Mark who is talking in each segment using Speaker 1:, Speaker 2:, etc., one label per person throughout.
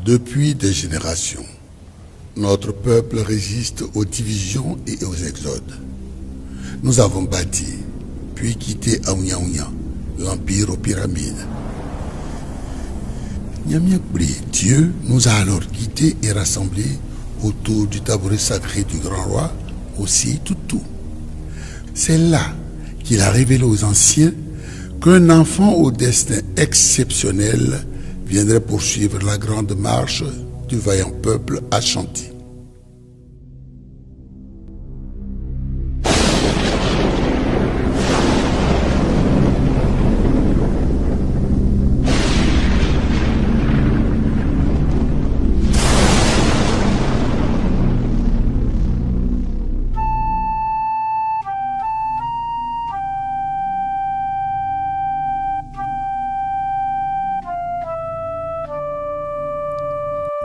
Speaker 1: Depuis des générations, notre peuple résiste aux divisions et aux exodes. Nous avons bâti, puis quitté Aounia, l'empire aux pyramides. Nyamiakbri, Dieu nous a alors quittés et rassemblés autour du tabouret sacré du grand roi, aussi Toutou. C'est là qu'il a révélé aux anciens qu'un enfant au destin exceptionnel viendrait poursuivre la grande marche du vaillant peuple Ashanti.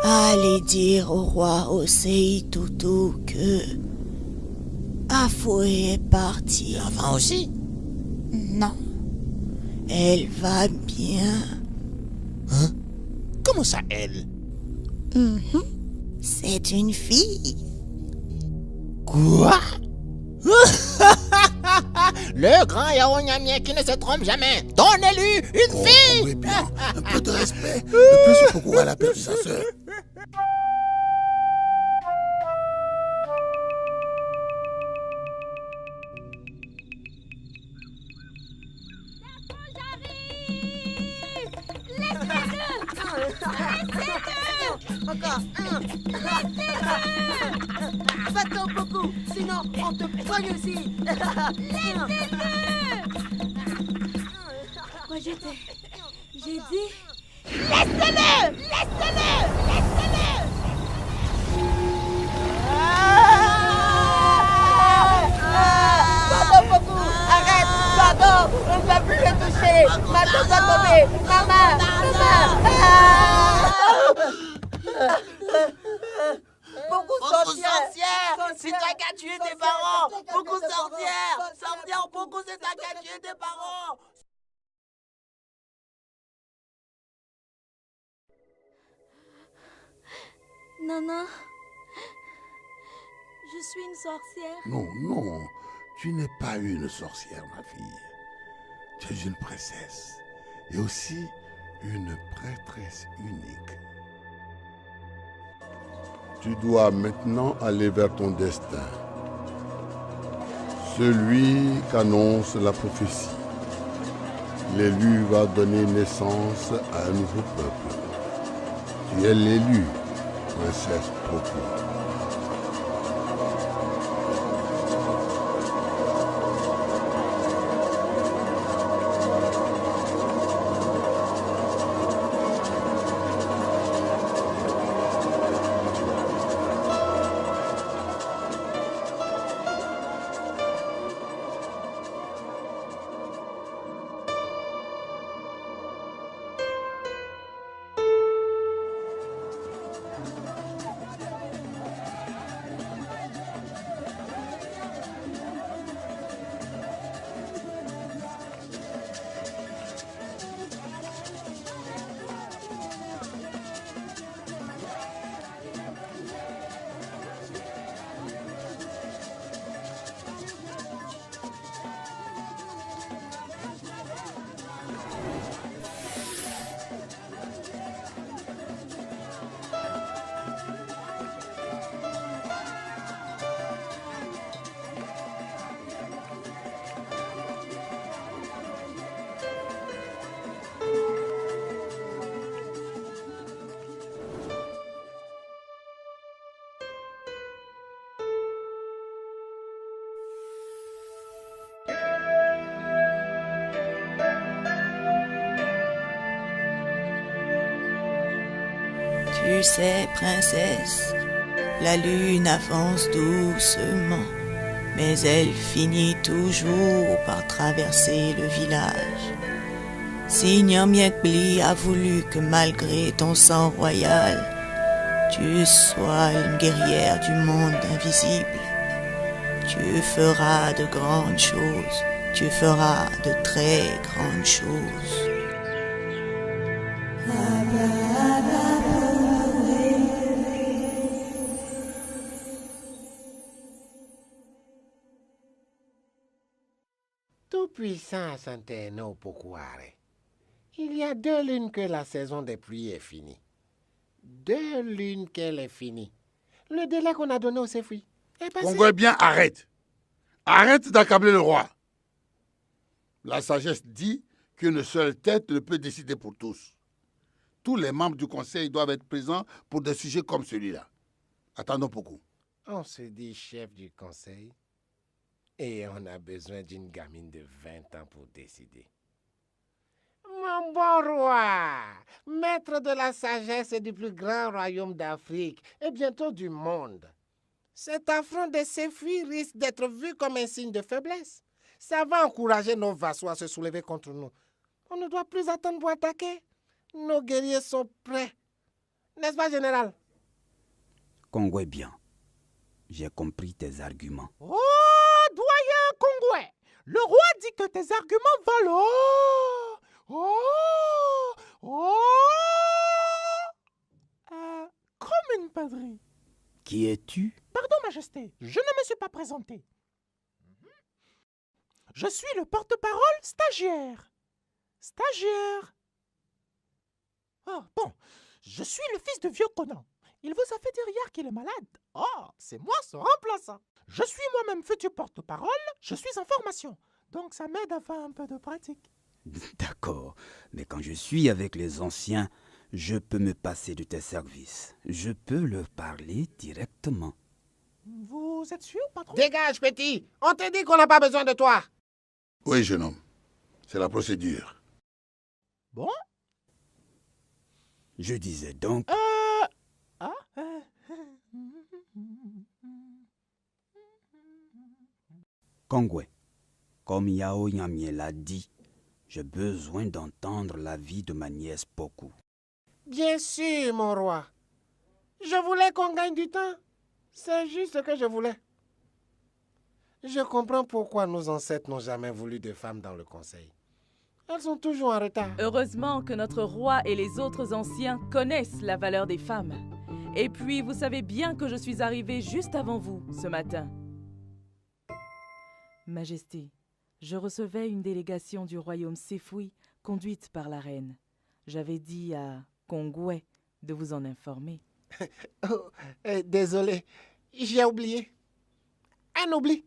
Speaker 2: Allez dire au roi Osei Toutou que Afoué est partie.
Speaker 3: L'enfant aussi?
Speaker 2: Non. Elle va bien.
Speaker 3: Hein? Comment ça, elle?
Speaker 2: C'est une fille.
Speaker 3: Quoi? Le grand Yaonyamien qui ne se trompe jamais. Donnez-lui une fille!
Speaker 1: Oui, bien, un peu de respect. Le plus pourquoi elle a perdu sa sœur.
Speaker 4: Encore un. Va-t'en beaucoup, sinon on te poigne aussi.
Speaker 5: Quoi j'ai dit...
Speaker 4: Laissez-le! Pardon beaucoup, arrête, pardon, on ne va plus le toucher. Maman va tomber, maman. Beaucoup sorcières, c'est toi qui as tué tes parents. Beaucoup sorcières, beaucoup c'est toi qui as tué tes parents.
Speaker 5: Non, je suis une sorcière.
Speaker 1: Non, tu n'es pas une sorcière, ma fille. Tu es une princesse et aussi une prêtresse unique. Tu dois maintenant aller vers ton destin, celui qu'annonce la prophétie. L'élu va donner naissance à un nouveau peuple. Tu es l'élu, princesse Poku.
Speaker 2: Tu sais, princesse, la lune avance doucement, mais elle finit toujours par traverser le village. Si Nyamiakbli a voulu que malgré ton sang royal, tu sois une guerrière du monde invisible, tu feras de grandes choses, tu feras de très grandes choses.
Speaker 6: Tout-puissant Santeno Pokuare. Il y a 2 lunes que la saison des pluies est finie. 2 lunes qu'elle est finie. Le délai qu'on a donné au Sefui est passé.
Speaker 1: Kongwe bien, arrête. Arrête d'accabler le roi. La sagesse dit qu'une seule tête ne peut décider pour tous. Tous les membres du conseil doivent être présents pour des sujets comme celui-là. Attendons beaucoup.
Speaker 6: On se dit chef du conseil et on a besoin d'une gamine de 20 ans pour décider. Mon bon roi, maître de la sagesse et du plus grand royaume d'Afrique et bientôt du monde. Cet affront de Sefui risque d'être vu comme un signe de faiblesse. Ça va encourager nos vassaux à se soulever contre nous. On ne doit plus attendre pour attaquer. Nos guerriers sont prêts. N'est-ce pas, général?
Speaker 7: Kongwe bien. J'ai compris tes arguments.
Speaker 3: Oh, doyen Kongwe, le roi dit que tes arguments valent. Comme une padrie.
Speaker 7: Qui es-tu?
Speaker 3: Pardon, Majesté, je ne me suis pas présenté. Je suis le porte-parole stagiaire. Stagiaire. Ah, bon, je suis le fils de vieux Conan. Il vous a fait dire hier qu'il est malade. Oh, c'est moi son remplaçant. Je suis moi-même futur porte-parole, je suis en formation. Donc ça m'aide à faire un peu de pratique.
Speaker 7: D'accord, mais quand je suis avec les anciens, je peux me passer de tes services. Je peux leur parler directement.
Speaker 3: Vous êtes sûr, patron?
Speaker 6: Dégage, petit. On t'a dit qu'on n'a pas besoin de toi.
Speaker 1: Oui, jeune homme. C'est la procédure.
Speaker 3: Bon?
Speaker 7: Je disais donc... Kongwe, comme Yao Nyamie l'a dit, j'ai besoin d'entendre l'avis de ma nièce Poku.
Speaker 6: Bien sûr, mon roi. Je voulais qu'on gagne du temps. C'est juste ce que je voulais. Je comprends pourquoi nos ancêtres n'ont jamais voulu de femmes dans le conseil. Elles sont toujours en retard.
Speaker 8: Heureusement que notre roi et les autres anciens connaissent la valeur des femmes. Et puis, vous savez bien que je suis arrivé juste avant vous, ce matin. Majesté, je recevais une délégation du royaume Sefui, conduite par la reine. J'avais dit à Kongwe de vous en informer.
Speaker 6: Oh, désolé, j'ai oublié. Un oubli.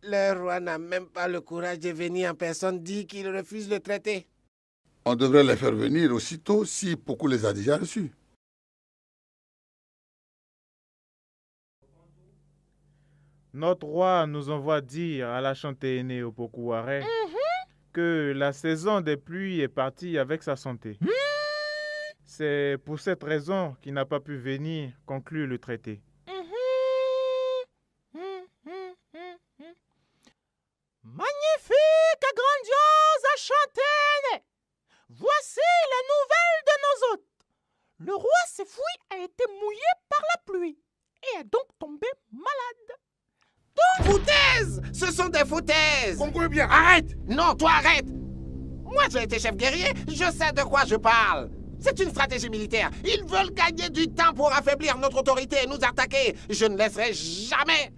Speaker 6: Le roi n'a même pas le courage de venir en personne dire qu'il refuse le traité.
Speaker 1: On devrait les faire venir aussitôt si Poku les a déjà reçus.
Speaker 9: Notre roi nous envoie dire à la chantéenne au Pokuare que la saison des pluies est partie avec sa santé. C'est pour cette raison qu'il n'a pas pu venir conclure le traité.
Speaker 3: Magnifique et grandiose Chantenne! Voici la nouvelle de nos hôtes. Le roi Sefui a été mouillé par la pluie et est donc tombé malade.
Speaker 6: Foutaises! Ce sont des foutaises!
Speaker 1: Kongwe bien, arrête!
Speaker 6: Non, toi arrête! Moi j'ai été chef guerrier, je sais de quoi je parle. C'est une stratégie militaire. Ils veulent gagner du temps pour affaiblir notre autorité et nous attaquer. Je ne laisserai jamais.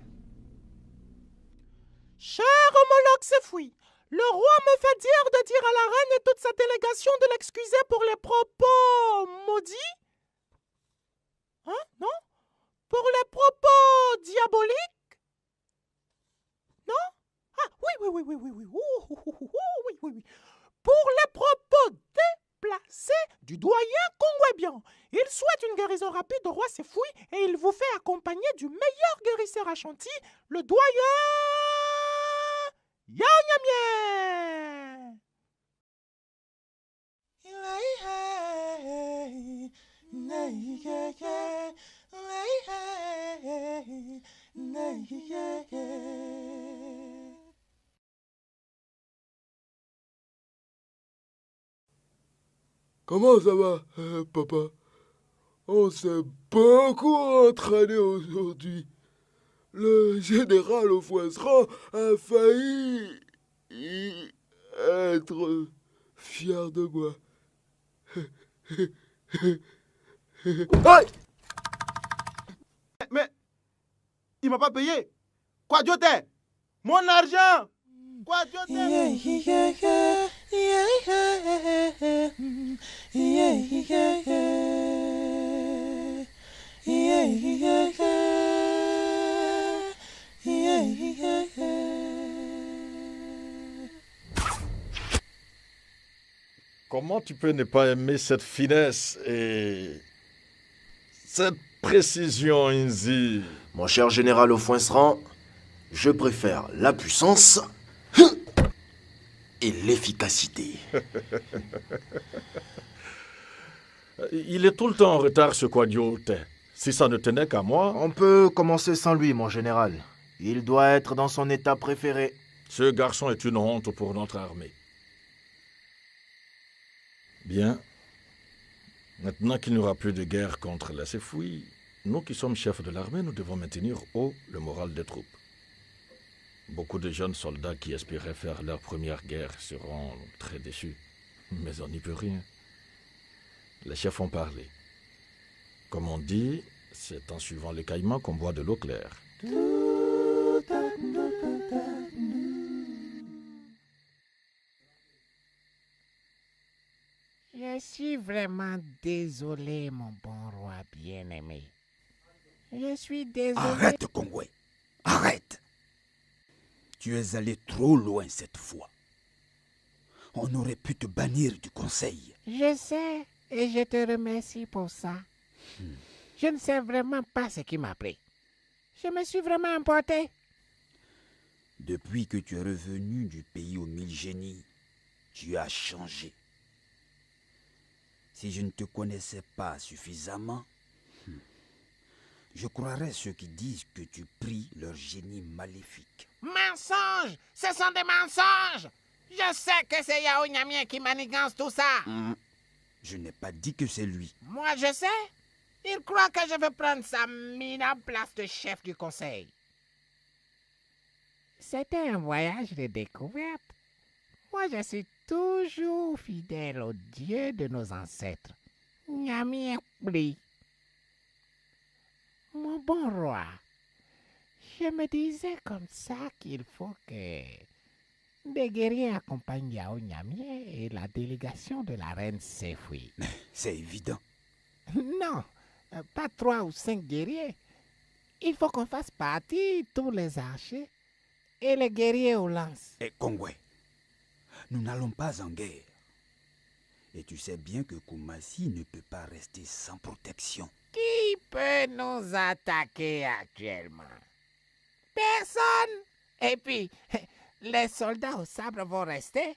Speaker 3: Cher homologue Sefui, le roi me fait dire de dire à la reine et toute sa délégation de l'excuser pour les propos maudits. Hein? Non? Pour les propos diaboliques? Non? Ah, oui. Pour les propos déplacés du doyen Kongwebian. Il souhaite une guérison rapide au roi Sefui et il vous fait accompagner du meilleur guérisseur Ashanti, le doyen Yao Nyamie.
Speaker 10: Comment ça va, papa? On s'est beaucoup entraîné aujourd'hui. Le général au Foisseran a failli être fier de moi.
Speaker 11: Hey! Mais il m'a pas payé. Quoi, Dioté?
Speaker 9: Mon argent! Quoi,
Speaker 12: Comment tu peux ne pas aimer cette finesse et cette précision, Inzi?
Speaker 13: Mon cher général Ofoinceran, je préfère la puissance et l'efficacité.
Speaker 12: Il est tout le temps en retard, ce Quadiote. Si ça ne tenait qu'à moi...
Speaker 13: On peut commencer sans lui, mon général. Il doit être dans son état préféré.
Speaker 12: Ce garçon est une honte pour notre armée. Bien. Maintenant qu'il n'y aura plus de guerre contre la Sefwi, nous qui sommes chefs de l'armée, nous devons maintenir haut le moral des troupes. Beaucoup de jeunes soldats qui espéraient faire leur première guerre seront très déçus. Mais on n'y peut rien. Les chefs ont parlé. Comme on dit, c'est en suivant les caïmans qu'on boit de l'eau claire.
Speaker 6: Je suis vraiment désolé, mon bon roi bien-aimé. Je suis désolé.
Speaker 7: Arrête, Kongwe. Arrête. Tu es allé trop loin cette fois. On aurait pu te bannir du conseil.
Speaker 6: Je sais, et je te remercie pour ça. Je ne sais vraiment pas ce qui m'a pris. Je me suis vraiment emporté.
Speaker 7: Depuis que tu es revenu du pays aux 1000 génies, tu as changé. Si je ne te connaissais pas suffisamment, je croirais ceux qui disent que tu pries leur génie maléfique.
Speaker 6: Mensonges! Ce sont des mensonges! Je sais que c'est Yao Nyamien qui manigance tout ça.
Speaker 7: Je n'ai pas dit que c'est lui.
Speaker 6: Moi, je sais. Il croit que je veux prendre sa minable place de chef du conseil. C'était un voyage de découverte. Moi, je suis toujours fidèle au Dieu de nos ancêtres. Nyamien prie. Mon bon roi, je me disais comme ça qu'il faut que des guerriers accompagnent Yao Nyamien et la délégation de la reine Sefwi.
Speaker 7: C'est évident.
Speaker 6: Non, pas 3 ou 5 guerriers. Il faut qu'on fasse partie tous les archers et les guerriers aux lances.
Speaker 7: Et Kongwe, nous n'allons pas en guerre. Et tu sais bien que Koumassi ne peut pas rester sans protection.
Speaker 6: Qui peut nous attaquer actuellement? Personne. Et puis, les soldats au sabre vont rester.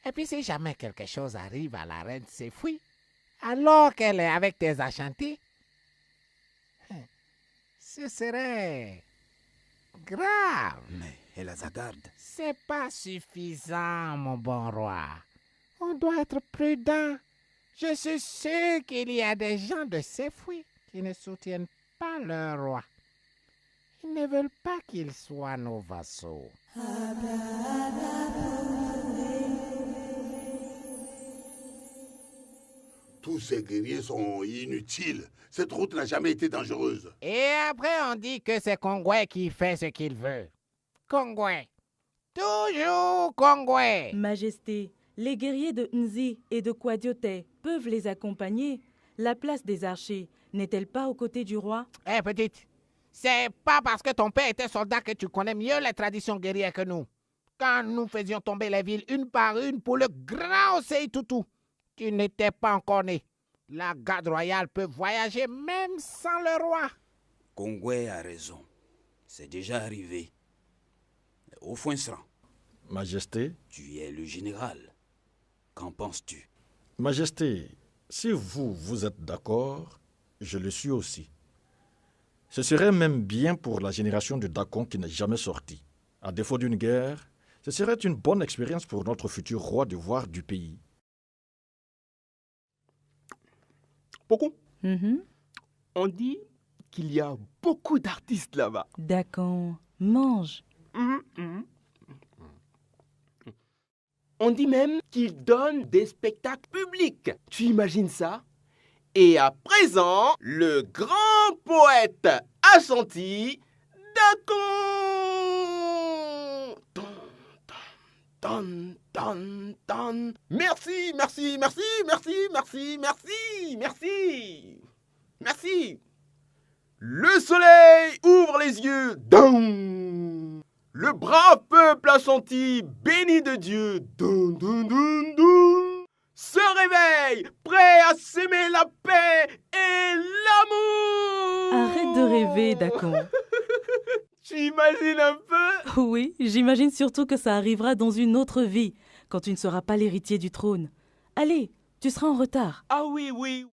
Speaker 6: Et puis, si jamais quelque chose arrive à la reine Sefwi, alors qu'elle est avec tes Ashanti, ce serait grave.
Speaker 7: Mais elle a sa garde.
Speaker 6: C'est pas suffisant, mon bon roi. On doit être prudent. Je suis sûr qu'il y a des gens de Sefwi qui ne soutiennent pas leur roi. Ils ne veulent pas qu'ils soient nos vassaux.
Speaker 1: Tous ces guerriers sont inutiles. Cette route n'a jamais été dangereuse.
Speaker 6: Et après, on dit que c'est Kongwe qui fait ce qu'il veut. Kongwe. Toujours Kongwe.
Speaker 8: Majesté, les guerriers de Nzi et de Quadiote peuvent les accompagner. La place des archers n'est-elle pas aux côtés du roi?
Speaker 6: Eh, petite, c'est pas parce que ton père était soldat que tu connais mieux les traditions guerrières que nous. Quand nous faisions tomber les villes une par une pour le grand Osei Tutu, tu n'étais pas encore né. La garde royale peut voyager même sans le roi.
Speaker 7: Kongwe a raison. C'est déjà arrivé. Ofoinceran.
Speaker 12: Majesté.
Speaker 7: Tu es le général. Qu'en penses-tu?
Speaker 12: Majesté, si vous êtes d'accord, je le suis aussi. Ce serait même bien pour la génération de Dakon qui n'est jamais sortie. À défaut d'une guerre, ce serait une bonne expérience pour notre futur roi de voir du pays.
Speaker 14: Poko, on dit qu'il y a beaucoup d'artistes là-bas.
Speaker 8: Dakon, mange.
Speaker 14: On dit même qu'ils donnent des spectacles publics. Tu imagines ça? Et à présent, le grand poète Ashanti, Dakon. Don, don, don. Merci, merci, merci, merci, merci, merci, merci. Merci. Le soleil ouvre les yeux. Don. Le brave peuple assentis, béni de Dieu. Don, don, don, don. Se réveille, prêt à s'aimer la paix et l'amour.
Speaker 8: Arrête de rêver, Dacon.
Speaker 14: Tu imagines un peu?
Speaker 8: Oui, j'imagine surtout que ça arrivera dans une autre vie, quand tu ne seras pas l'héritier du trône. Allez, tu seras en retard.
Speaker 14: Ah oui, oui.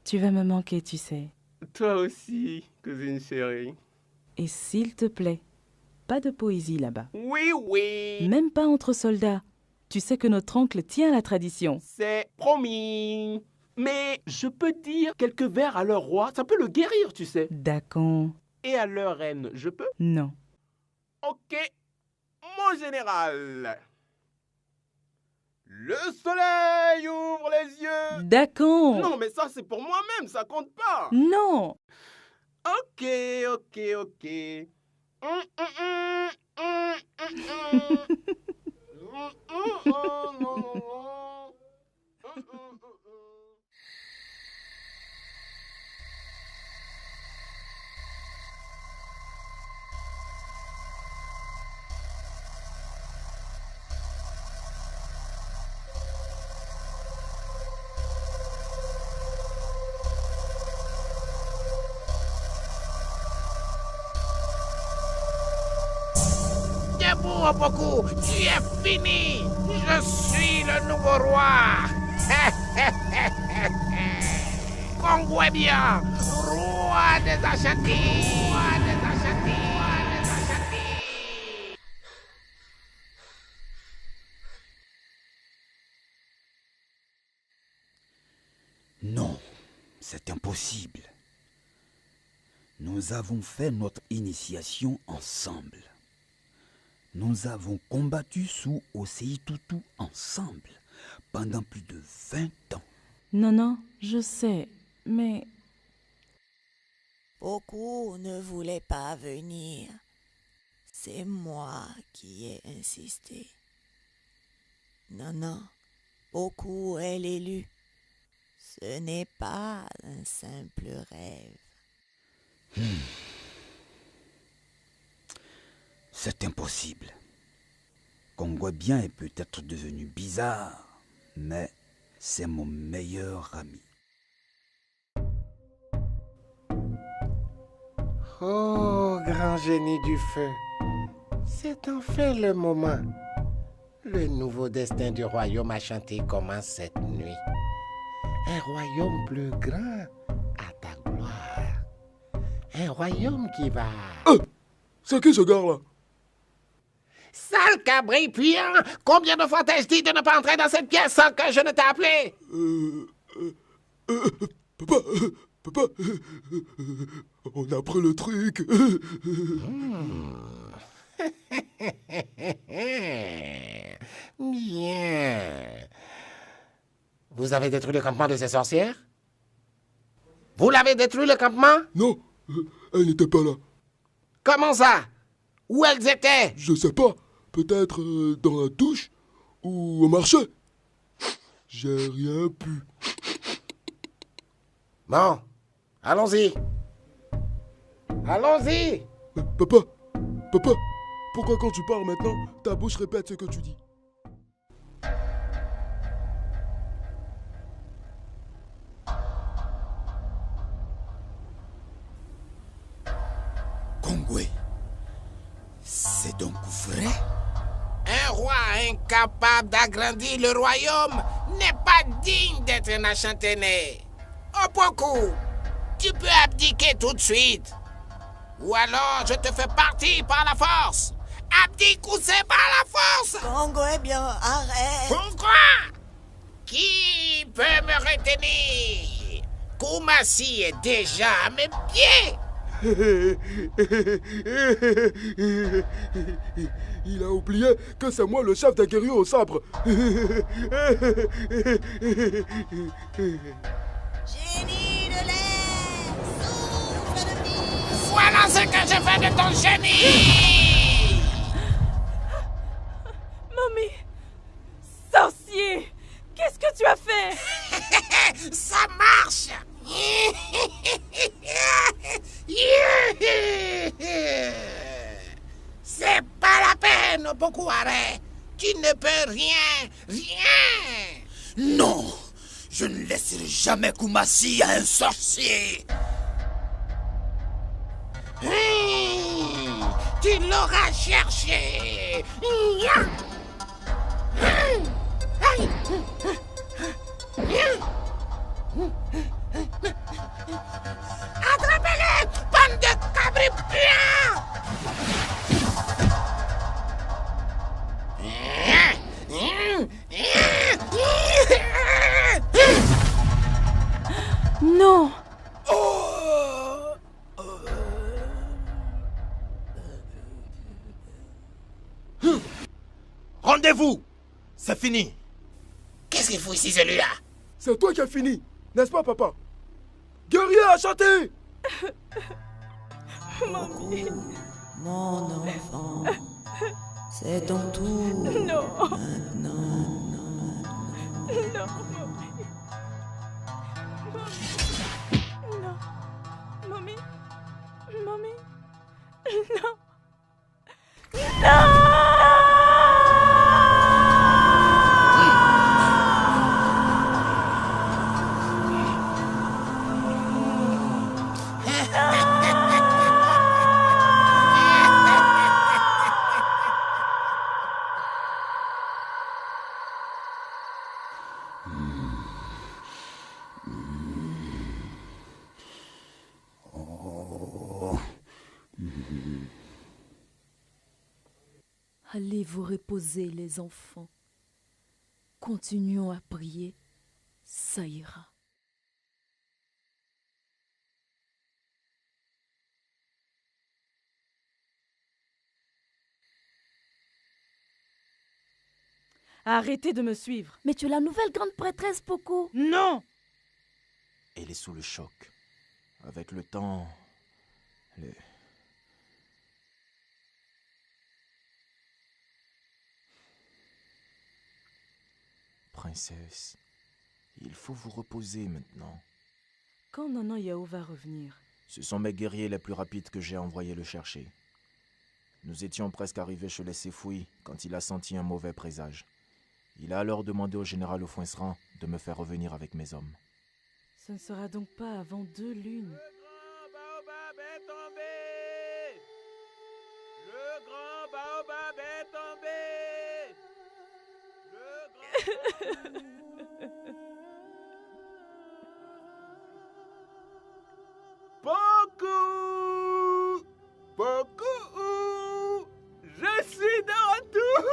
Speaker 8: Tu vas me manquer, tu sais.
Speaker 14: Toi aussi, cousine chérie.
Speaker 8: Et s'il te plaît, pas de poésie là-bas.
Speaker 14: Oui, oui.
Speaker 8: Même pas entre soldats. Tu sais que notre oncle tient à la tradition.
Speaker 14: C'est promis. Mais je peux dire quelques vers à leur roi, ça peut le guérir, tu sais.
Speaker 8: Dacon.
Speaker 14: Et à leur reine, je peux?
Speaker 8: Non.
Speaker 14: Ok, mon général. Le soleil ouvre les yeux.
Speaker 8: Dacon.
Speaker 14: Non, mais ça c'est pour moi-même, ça compte pas.
Speaker 8: Non.
Speaker 14: Ok, ok, ok.
Speaker 6: Debout, Opoku, tu es fini. Je suis le nouveau roi. Kongwebia, roi des Ashanti.
Speaker 7: Non, c'est impossible. Nous avons fait notre initiation ensemble. Nous avons combattu sous Osei-Tutu ensemble pendant plus de 20 ans.
Speaker 8: Non, je sais, mais...
Speaker 2: Beaucoup ne voulaient pas venir. C'est moi qui ai insisté. Non, beaucoup est l'élu. Ce n'est pas un simple rêve.
Speaker 7: C'est impossible. Kongwebien est peut-être devenu bizarre, mais c'est mon meilleur ami.
Speaker 6: Oh, grand génie du feu, c'est enfin le moment. Le nouveau destin du royaume Ashanti commence cette nuit. Un royaume plus grand à ta gloire. Un royaume qui va...
Speaker 10: C'est qui ce gars-là?
Speaker 6: Sale cabri puant! Combien de fois t'ai-je dit de ne pas entrer dans cette pièce sans que je ne t'ai appelé?
Speaker 10: Papa, on a pris le truc.
Speaker 6: Bien. Vous avez détruit le campement de ces sorcières? Vous l'avez détruit le campement?
Speaker 10: Non, elles n'étaient pas là.
Speaker 6: Comment ça? Où elles étaient?
Speaker 10: Je sais pas. Peut-être dans la douche ou au marché. J'ai rien pu.
Speaker 6: Bon, allons-y. Allons-y.
Speaker 10: Papa, pourquoi quand tu parles maintenant, ta bouche répète ce que tu dis?
Speaker 7: Kongwe, c'est donc vrai?
Speaker 6: Un roi incapable d'agrandir le royaume n'est pas digne d'être un Ashanténé. Opoku, tu peux abdiquer tout de suite. Ou alors je te fais partir par la force. Abdique ou c'est par la force.
Speaker 2: Kongwebien, arrête.
Speaker 6: Pourquoi? Qui peut me retenir? Kumasi est déjà à mes pieds.
Speaker 10: Il a oublié que c'est moi le chef des guerriers au sabre.
Speaker 2: Génie de l'air, souffle de vie.
Speaker 6: Voilà ce que je fais de ton génie. Dacon Pokuare, tu ne peux rien, rien.
Speaker 7: Non, je ne laisserai jamais Kumasi à un sorcier.
Speaker 6: Tu l'auras cherché. Attrapez-le, bande de cabripuants!
Speaker 8: Non!
Speaker 14: Rendez-vous! C'est fini!
Speaker 6: Qu'est-ce qu'il fout ici, celui-là?
Speaker 10: C'est toi qui as fini, n'est-ce pas, papa? Guerrier à chanter!
Speaker 8: Mamie.
Speaker 2: Mon enfant, c'est ton tour.
Speaker 8: Non.
Speaker 2: Maintenant.
Speaker 8: Non, mamie. Non. Mamie. Non. Non.
Speaker 5: Allez vous reposer, les enfants. Continuons à prier, ça ira.
Speaker 8: Arrêtez de me suivre.
Speaker 5: Mais tu es la nouvelle grande prêtresse, Poco.
Speaker 8: Non!
Speaker 13: Elle est sous le choc. Avec le temps, Princesse, il faut vous reposer maintenant.
Speaker 8: Quand Nana Yao va revenir?
Speaker 13: Ce sont mes guerriers les plus rapides que j'ai envoyé le chercher. Nous étions presque arrivés chez les Sefui quand il a senti un mauvais présage. Il a alors demandé au général Ofuensran de me faire revenir avec mes hommes.
Speaker 8: Ce ne sera donc pas avant 2 lunes.
Speaker 14: Le grand baobab est tombé. Beaucoup. Je suis de retour.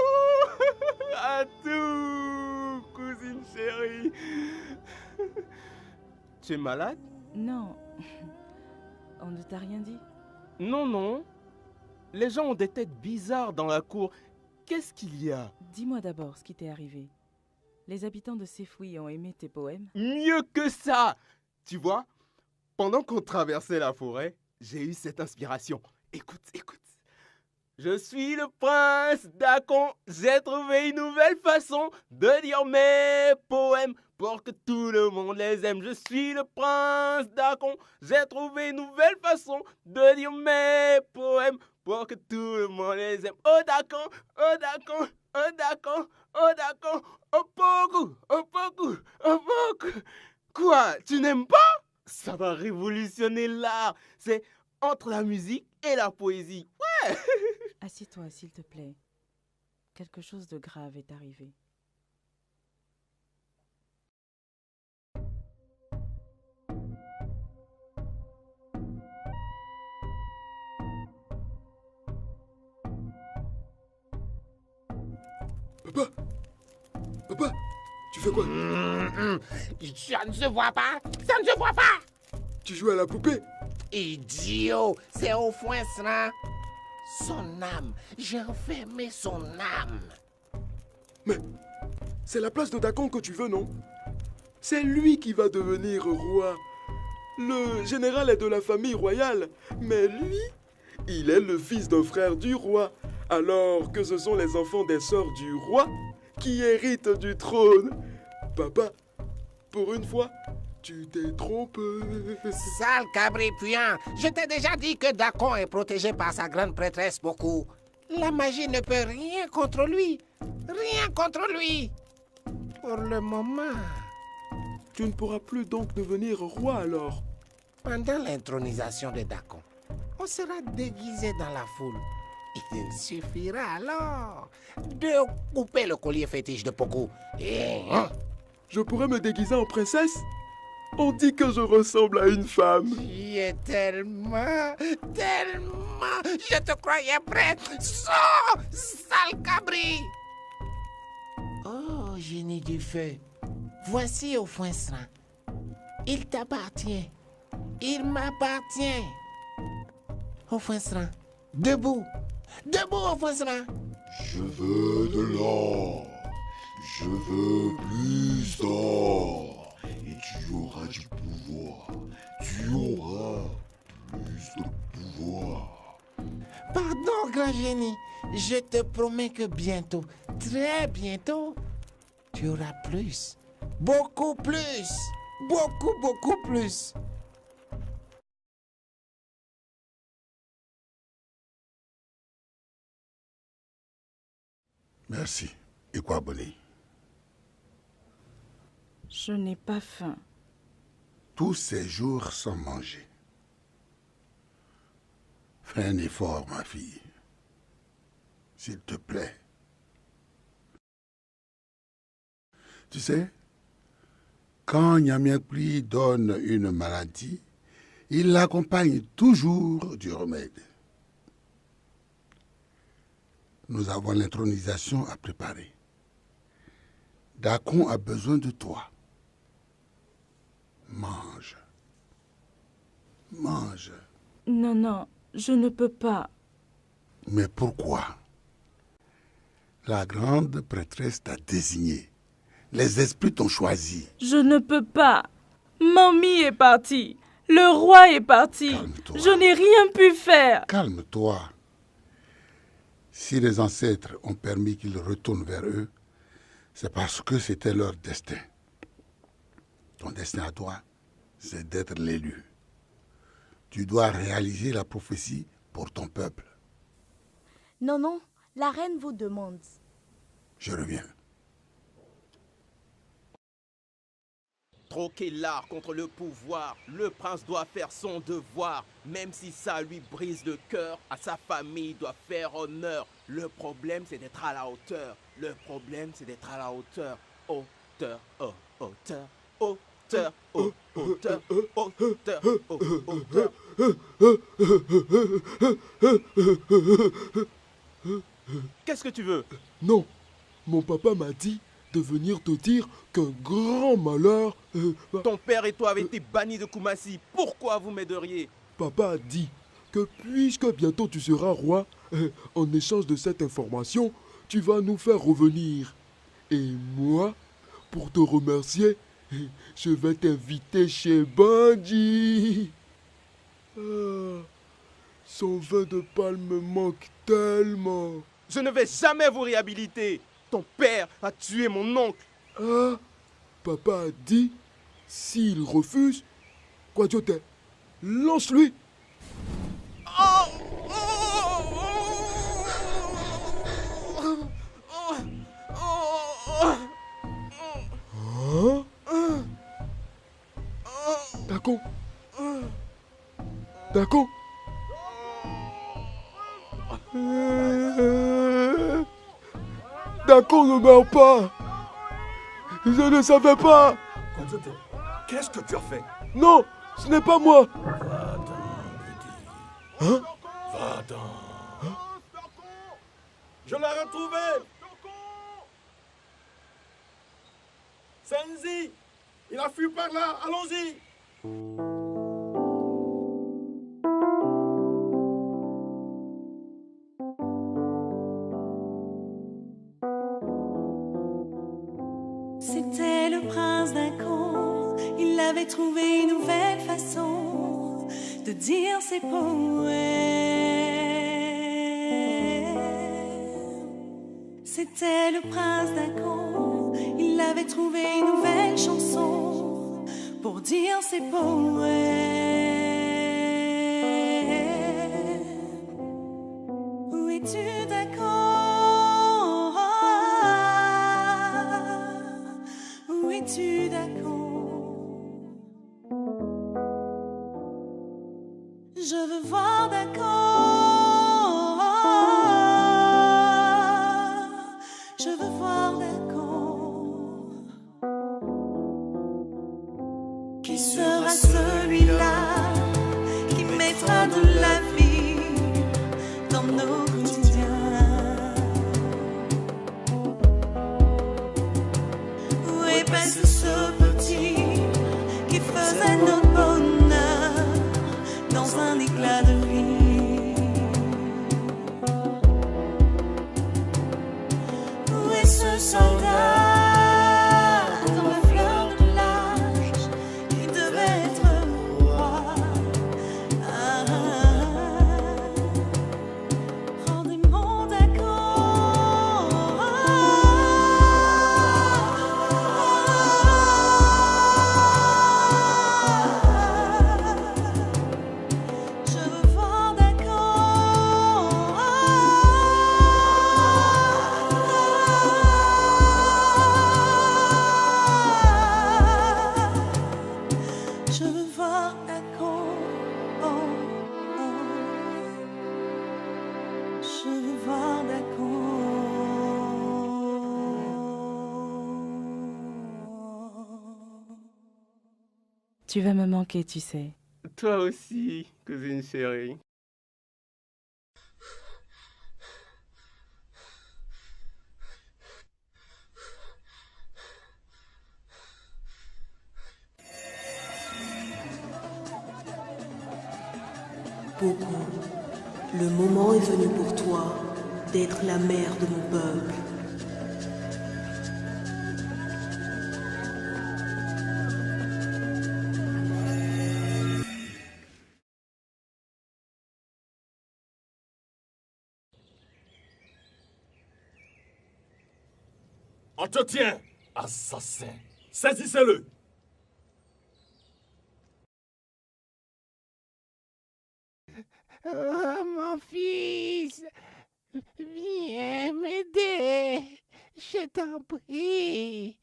Speaker 14: À tout, cousine chérie. Tu es malade?
Speaker 8: Non. On ne t'a rien dit?
Speaker 14: Non, non. Les gens ont des têtes bizarres dans la cour. Qu'est-ce qu'il y a?
Speaker 8: Dis-moi d'abord ce qui t'est arrivé. Les habitants de Sefui ont aimé tes poèmes?
Speaker 14: Mieux que ça! Tu vois, pendant qu'on traversait la forêt, j'ai eu cette inspiration. Écoute, écoute. Je suis le prince Dacon. J'ai trouvé une nouvelle façon de dire mes poèmes pour que tout le monde les aime. Je suis le prince Dacon. J'ai trouvé une nouvelle façon de dire mes poèmes pour que tout le monde les aime. Oh Dacon, oh Dacon, oh Dacon, oh Dacon, oh Poku, oh Poku, oh Poku. Quoi, tu n'aimes pas? Ça va révolutionner l'art. C'est entre la musique et la poésie. Ouais.
Speaker 8: Assieds-toi, s'il te plaît. Quelque chose de grave est arrivé.
Speaker 10: Papa! Papa! Tu fais quoi?
Speaker 6: Ça ne se voit pas! Ça ne se voit pas!
Speaker 10: Tu joues à la poupée?
Speaker 6: Idiot! C'est Ofuensran! Son âme! J'ai enfermé son âme!
Speaker 10: Mais c'est la place de Dacon que tu veux, non? C'est lui qui va devenir roi. Le général est de la famille royale, mais lui, il est le fils d'un frère du roi, alors que ce sont les enfants des sœurs du roi qui héritent du trône. Papa, pour une fois, tu t'es trompé.
Speaker 6: Sale cabripuant! Je t'ai déjà dit que Dacon est protégé par sa grande prêtresse beaucoup. La magie ne peut rien contre lui. Rien contre lui. Pour le moment.
Speaker 10: Tu ne pourras plus donc devenir roi alors.
Speaker 6: Pendant l'intronisation de Dakon, on sera déguisé dans la foule. Il suffira alors de couper le collier fétiche de Poku. Et...
Speaker 10: Je pourrais me déguiser en princesse? On dit que je ressemble à une femme.
Speaker 6: Tu es tellement... Je te croyais prêt. Sors, sale cabri. Oh, génie du feu. Voici au Foinserin. Il t'appartient. Il m'appartient. Au Foinserin. Debout. Debout au Foinserin.
Speaker 1: Je veux de l'or. Je veux plus d'or. Et tu auras du pouvoir. Tu auras plus de pouvoir.
Speaker 6: Pardon, grand génie. Je te promets que bientôt, très bientôt, tu auras plus. Beaucoup plus. Beaucoup, beaucoup plus.
Speaker 1: Merci. Et quoi, Bonnie?
Speaker 8: Je n'ai pas faim.
Speaker 1: Tous ces jours sans manger. Fais un effort, ma fille. S'il te plaît. Tu sais, quand Nyamiakpli donne une maladie, il l'accompagne toujours du remède. Nous avons l'intronisation à préparer. Dakon a besoin de toi. Mange. Mange.
Speaker 8: Non, non, je ne peux pas.
Speaker 1: Mais pourquoi? La grande prêtresse t'a désigné. Les esprits t'ont choisi.
Speaker 8: Je ne peux pas. Mamie est partie. Le roi est parti.
Speaker 1: Calme-toi.
Speaker 8: Je n'ai rien pu faire.
Speaker 1: Calme-toi. Si les ancêtres ont permis qu'ils retournent vers eux, c'est parce que c'était leur destin. Ton destin à toi, c'est d'être l'élu. Tu dois réaliser la prophétie pour ton peuple.
Speaker 15: Non, non, la reine vous demande.
Speaker 1: Je reviens.
Speaker 14: Troquer l'art contre le pouvoir, le prince doit faire son devoir, même si ça lui brise le cœur, à sa famille doit faire honneur. Le problème c'est d'être à la hauteur, le problème c'est d'être à la hauteur. Hauteur, oh, hauteur, hauteur, oh, hauteur, hauteur, oh, hauteur. Qu'est-ce que tu veux?
Speaker 10: Non, mon papa m'a dit de venir te dire qu'un grand malheur...
Speaker 14: Ton père et toi avez été bannis de Kumasi. Pourquoi vous m'aideriez?
Speaker 10: Papa a dit que puisque bientôt tu seras roi, en échange de cette information, tu vas nous faire revenir. Et moi, pour te remercier, je vais t'inviter chez Bandji. Son vin de palme me manque tellement.
Speaker 14: Je ne vais jamais vous réhabiliter. Ton père a tué mon oncle.
Speaker 10: Ah, papa a dit, s'il refuse, Kwadjote, lance-lui. Dakon. Dakon. Dakon ne meurt pas. Je ne savais pas.
Speaker 11: Qu'est-ce que tu as fait?
Speaker 10: Non, ce n'est pas moi.
Speaker 11: Va-t'en, petit.
Speaker 10: Hein?
Speaker 11: Va-t'en. Hein? Je l'ai retrouvé. Senzi, il a fui par là. Allons-y.
Speaker 16: C'était le prince d'un conte, il avait trouvé une nouvelle façon de dire ses poèmes. C'était le prince d'un conte, il avait trouvé une nouvelle chanson pour dire ses poèmes. Où es-tu d'accord? Où es-tu d'accord? Je veux voir d'accord. Je veux voir d'accord. Qui sera celui-là qui mettra de la vie dans nos quotidiens? Où est passé ce petit qui faisait notre bonheur dans un éclat de vie? Où est ce soldat dans la fleur de l'âge qui devait être roi? Rendez-moi d'accord. Je veux voir d'accord. Je veux voir d'accord. Je veux voir d'accord.
Speaker 8: Tu vas me manquer, tu sais.
Speaker 14: Toi aussi, cousine chérie.
Speaker 17: Beaucoup. Le moment est venu pour toi d'être la mère de mon peuple.
Speaker 11: On te tient, assassin. Saisissez-le.
Speaker 6: Oh, mon fils, viens m'aider, je t'en prie.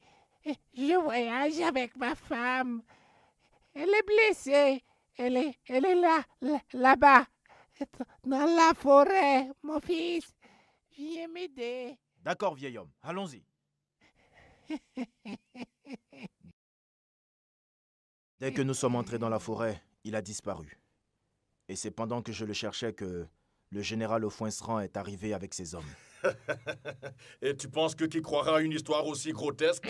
Speaker 6: Je voyage avec ma femme. Elle est blessée. Elle est là-bas, dans la forêt, mon fils. Viens m'aider.
Speaker 13: D'accord, vieil homme, allons-y. Dès que nous sommes entrés dans la forêt, il a disparu. Et c'est pendant que je le cherchais que le général Aufoinceran est arrivé avec ses hommes.
Speaker 11: Et tu penses que qui croira à une histoire aussi grotesque?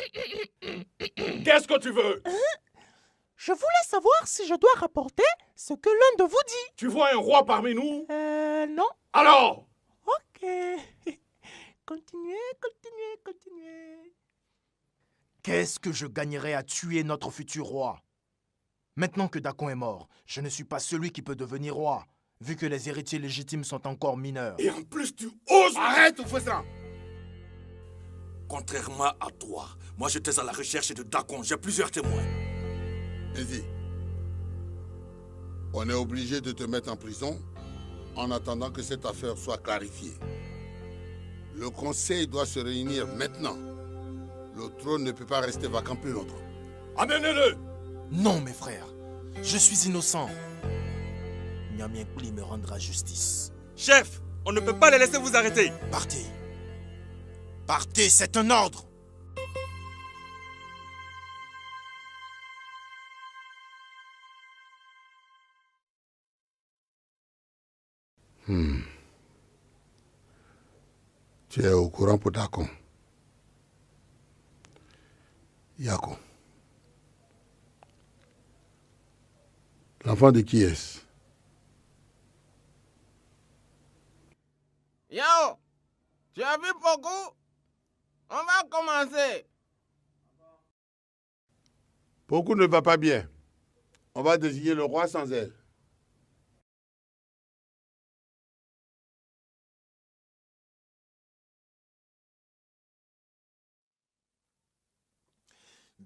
Speaker 11: Qu'est-ce que tu veux?
Speaker 3: Je voulais savoir si je dois rapporter ce que l'un de vous dit.
Speaker 11: Tu vois un roi parmi nous?
Speaker 3: Non.
Speaker 11: Alors?
Speaker 3: Ok. Continuez.
Speaker 13: Qu'est-ce que je gagnerais à tuer notre futur roi? Maintenant que Dacon est mort, je ne suis pas celui qui peut devenir roi, vu que les héritiers légitimes sont encore mineurs.
Speaker 11: Et en plus, tu oses...
Speaker 14: Arrête, Aufoinceran!
Speaker 11: Contrairement à toi, moi j'étais à la recherche de Dacon. J'ai plusieurs témoins.
Speaker 1: Vas-y. On est obligé de te mettre en prison en attendant que cette affaire soit clarifiée. Le conseil doit se réunir maintenant. Le trône ne peut pas rester vacant plus longtemps.
Speaker 11: Amenez-le!
Speaker 13: Non, mes frères, je suis innocent. Nyamienkouli me rendra justice.
Speaker 11: Chef, on ne peut pas les laisser vous arrêter.
Speaker 13: Partez. Partez, c'est un ordre.
Speaker 1: Tu es au courant pour Dacon. Yako. L'enfant de qui est-ce?
Speaker 14: Yo, tu as vu beaucoup? On va commencer.
Speaker 1: Beaucoup ne va pas bien. On va désigner le roi sans elle.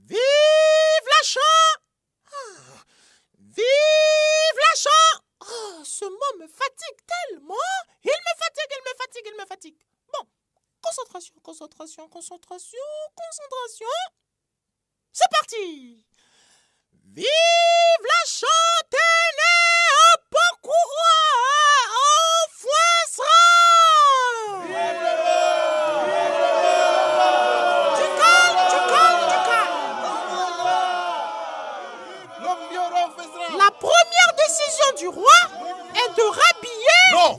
Speaker 3: Vive la chant! Vive la chant! Oh, ce mot me fatigue tellement! Il me fatigue! me fatigue. Bon, concentration, concentration, concentration, concentration. C'est parti! Vive la Chanténée au Pocouroy, au Fouesseran! Vive le roi! Du calme, du calme, du calme. La première décision du roi est de rhabiller...
Speaker 11: Non!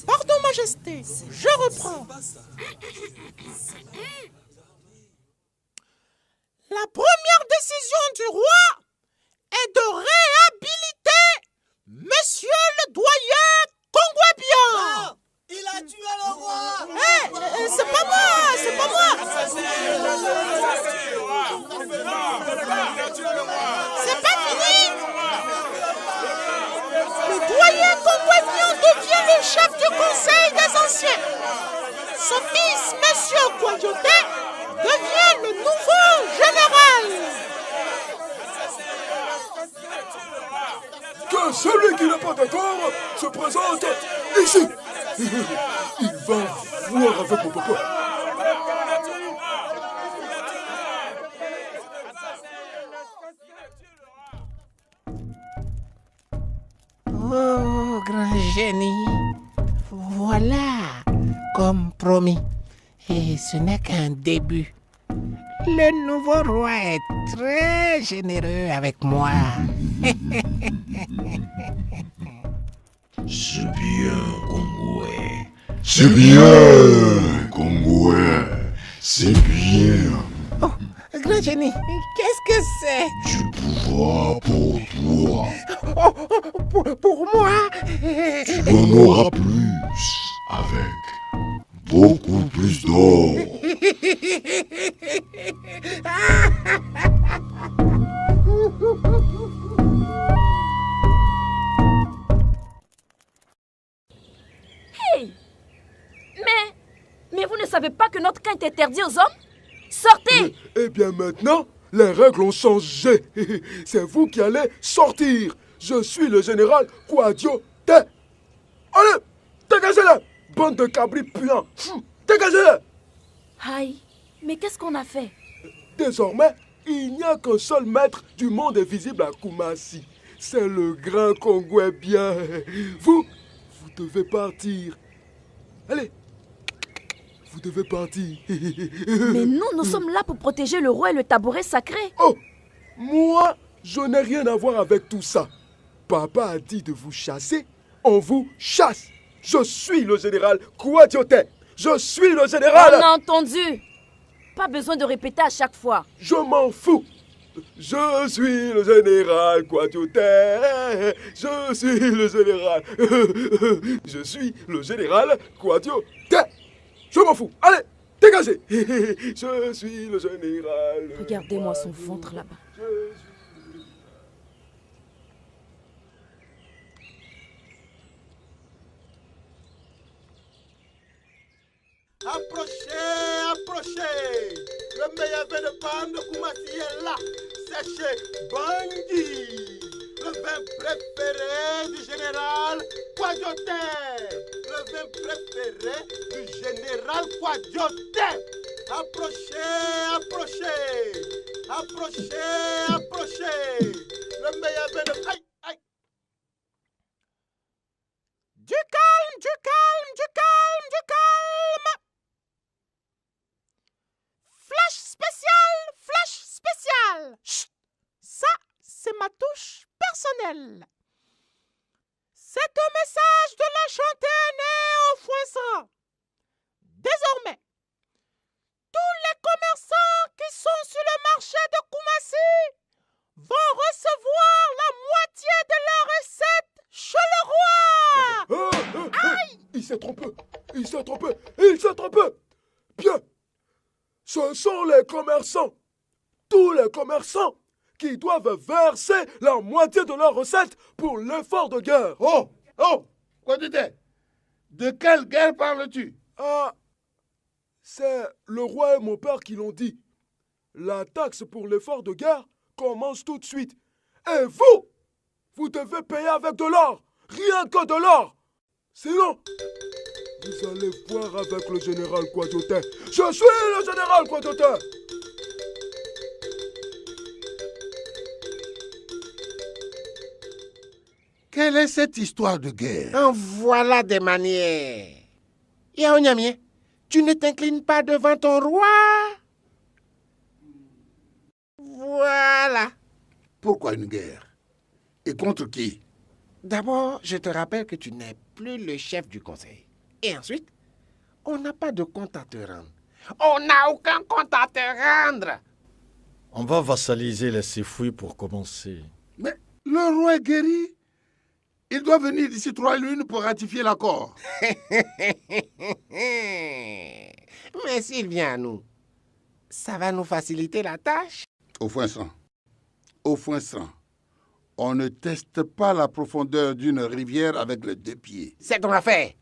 Speaker 3: Pardon, Majesté, je reprends. La première décision du roi est de réhabiliter Monsieur le doyen Kongwebia.
Speaker 4: Non, il a tué le roi.
Speaker 3: C'est pas moi, c'est pas moi. C'est pas fini. Le doyen Kongwebia devient le chef du conseil des anciens. Son fils, Monsieur Kwadioté, devient le nouveau général.
Speaker 10: Que celui qui n'est pas d'accord se présente ici. Il va voir avec mon papa.
Speaker 6: Oh, grand génie, voilà, comme promis. Et ce n'est qu'un début. Le nouveau roi est très généreux avec moi.
Speaker 18: C'est bien, Kongwé. C'est bien, Kongwé. C'est bien.
Speaker 6: Oh, grand génie, qu'est-ce que c'est?
Speaker 18: Du pouvoir pour toi.
Speaker 6: Oh, pour moi?
Speaker 18: Tu en auras plus avec beaucoup plus d'or.
Speaker 5: Hey! Mais vous ne savez pas que notre camp est interdit aux hommes? Sortez!
Speaker 10: Eh bien maintenant, les règles ont changé. C'est vous qui allez sortir. Je suis le général Kwadioté. Allez, dégagez-les, bande de cabris puants. Dégagez-les.
Speaker 5: Aïe, mais qu'est-ce qu'on a fait?
Speaker 10: Désormais, il n'y a qu'un seul maître du monde invisible à Kumasi. C'est le grand Kongwebia. Vous devez partir. Allez, vous devez partir.
Speaker 5: Mais nous sommes là pour protéger le roi et le tabouret sacré.
Speaker 10: Oh, moi, je n'ai rien à voir avec tout ça. Papa a dit de vous chasser, on vous chasse. Je suis le général Kwadioté. Je suis le général...
Speaker 5: On a entendu. Pas besoin de répéter à chaque fois.
Speaker 10: Je m'en fous. Je suis le général Kwadioté. Je suis le général. Je suis le général Kwadioté. Je m'en fous. Allez, dégagez. Je suis le général.
Speaker 5: Regardez-moi son ventre là-bas.
Speaker 19: Approchez, approchez. Le meilleur vin de panne de Kumasi est là. C'est chez Bangui. Le vin préféré du général Kwadioté. Le vin préféré du général Kwadioté. Approchez, approchez. Approchez, approchez. Le meilleur vin de... Aïe, aïe.
Speaker 3: Du calme, du calme, du calme, du calme. Flash spécial. Chut. Ça, c'est ma touche personnelle. C'est un message de la Chanténée au Fouesseran. Désormais, tous les commerçants qui sont sur le marché de Kumasi vont recevoir la moitié de leur recette chez le roi.
Speaker 10: Aïe! Il s'est trompé. Il s'est trompé. Il s'est trompé. Bien. Ce sont les commerçants, tous les commerçants, qui doivent verser la moitié de leur recette pour l'effort de guerre.
Speaker 19: Oh, quoi tu dis? De quelle guerre parles-tu?
Speaker 10: Ah, c'est le roi et mon père qui l'ont dit. La taxe pour l'effort de guerre commence tout de suite. Et vous devez payer avec de l'or. Rien que de l'or. Sinon, vous allez voir avec le général Quajotin. Je suis le général Quajotin.
Speaker 1: Quelle est cette histoire de guerre?
Speaker 6: En voilà des manières. Yaonyamien, tu ne t'inclines pas devant ton roi? Voilà.
Speaker 1: Pourquoi une guerre? Et contre qui?
Speaker 6: D'abord, je te rappelle que tu n'es plus le chef du conseil. Et ensuite, on n'a pas de compte à te rendre. On n'a aucun compte à te rendre.
Speaker 12: On va vassaliser les Sefui pour commencer.
Speaker 1: Mais le roi est guéri. Il doit venir d'ici 3 lunes pour ratifier l'accord.
Speaker 6: Mais s'il vient à nous, ça va nous faciliter la tâche.
Speaker 1: Au foin sang, on ne teste pas la profondeur d'une rivière avec les 2 pieds.
Speaker 6: C'est ton affaire.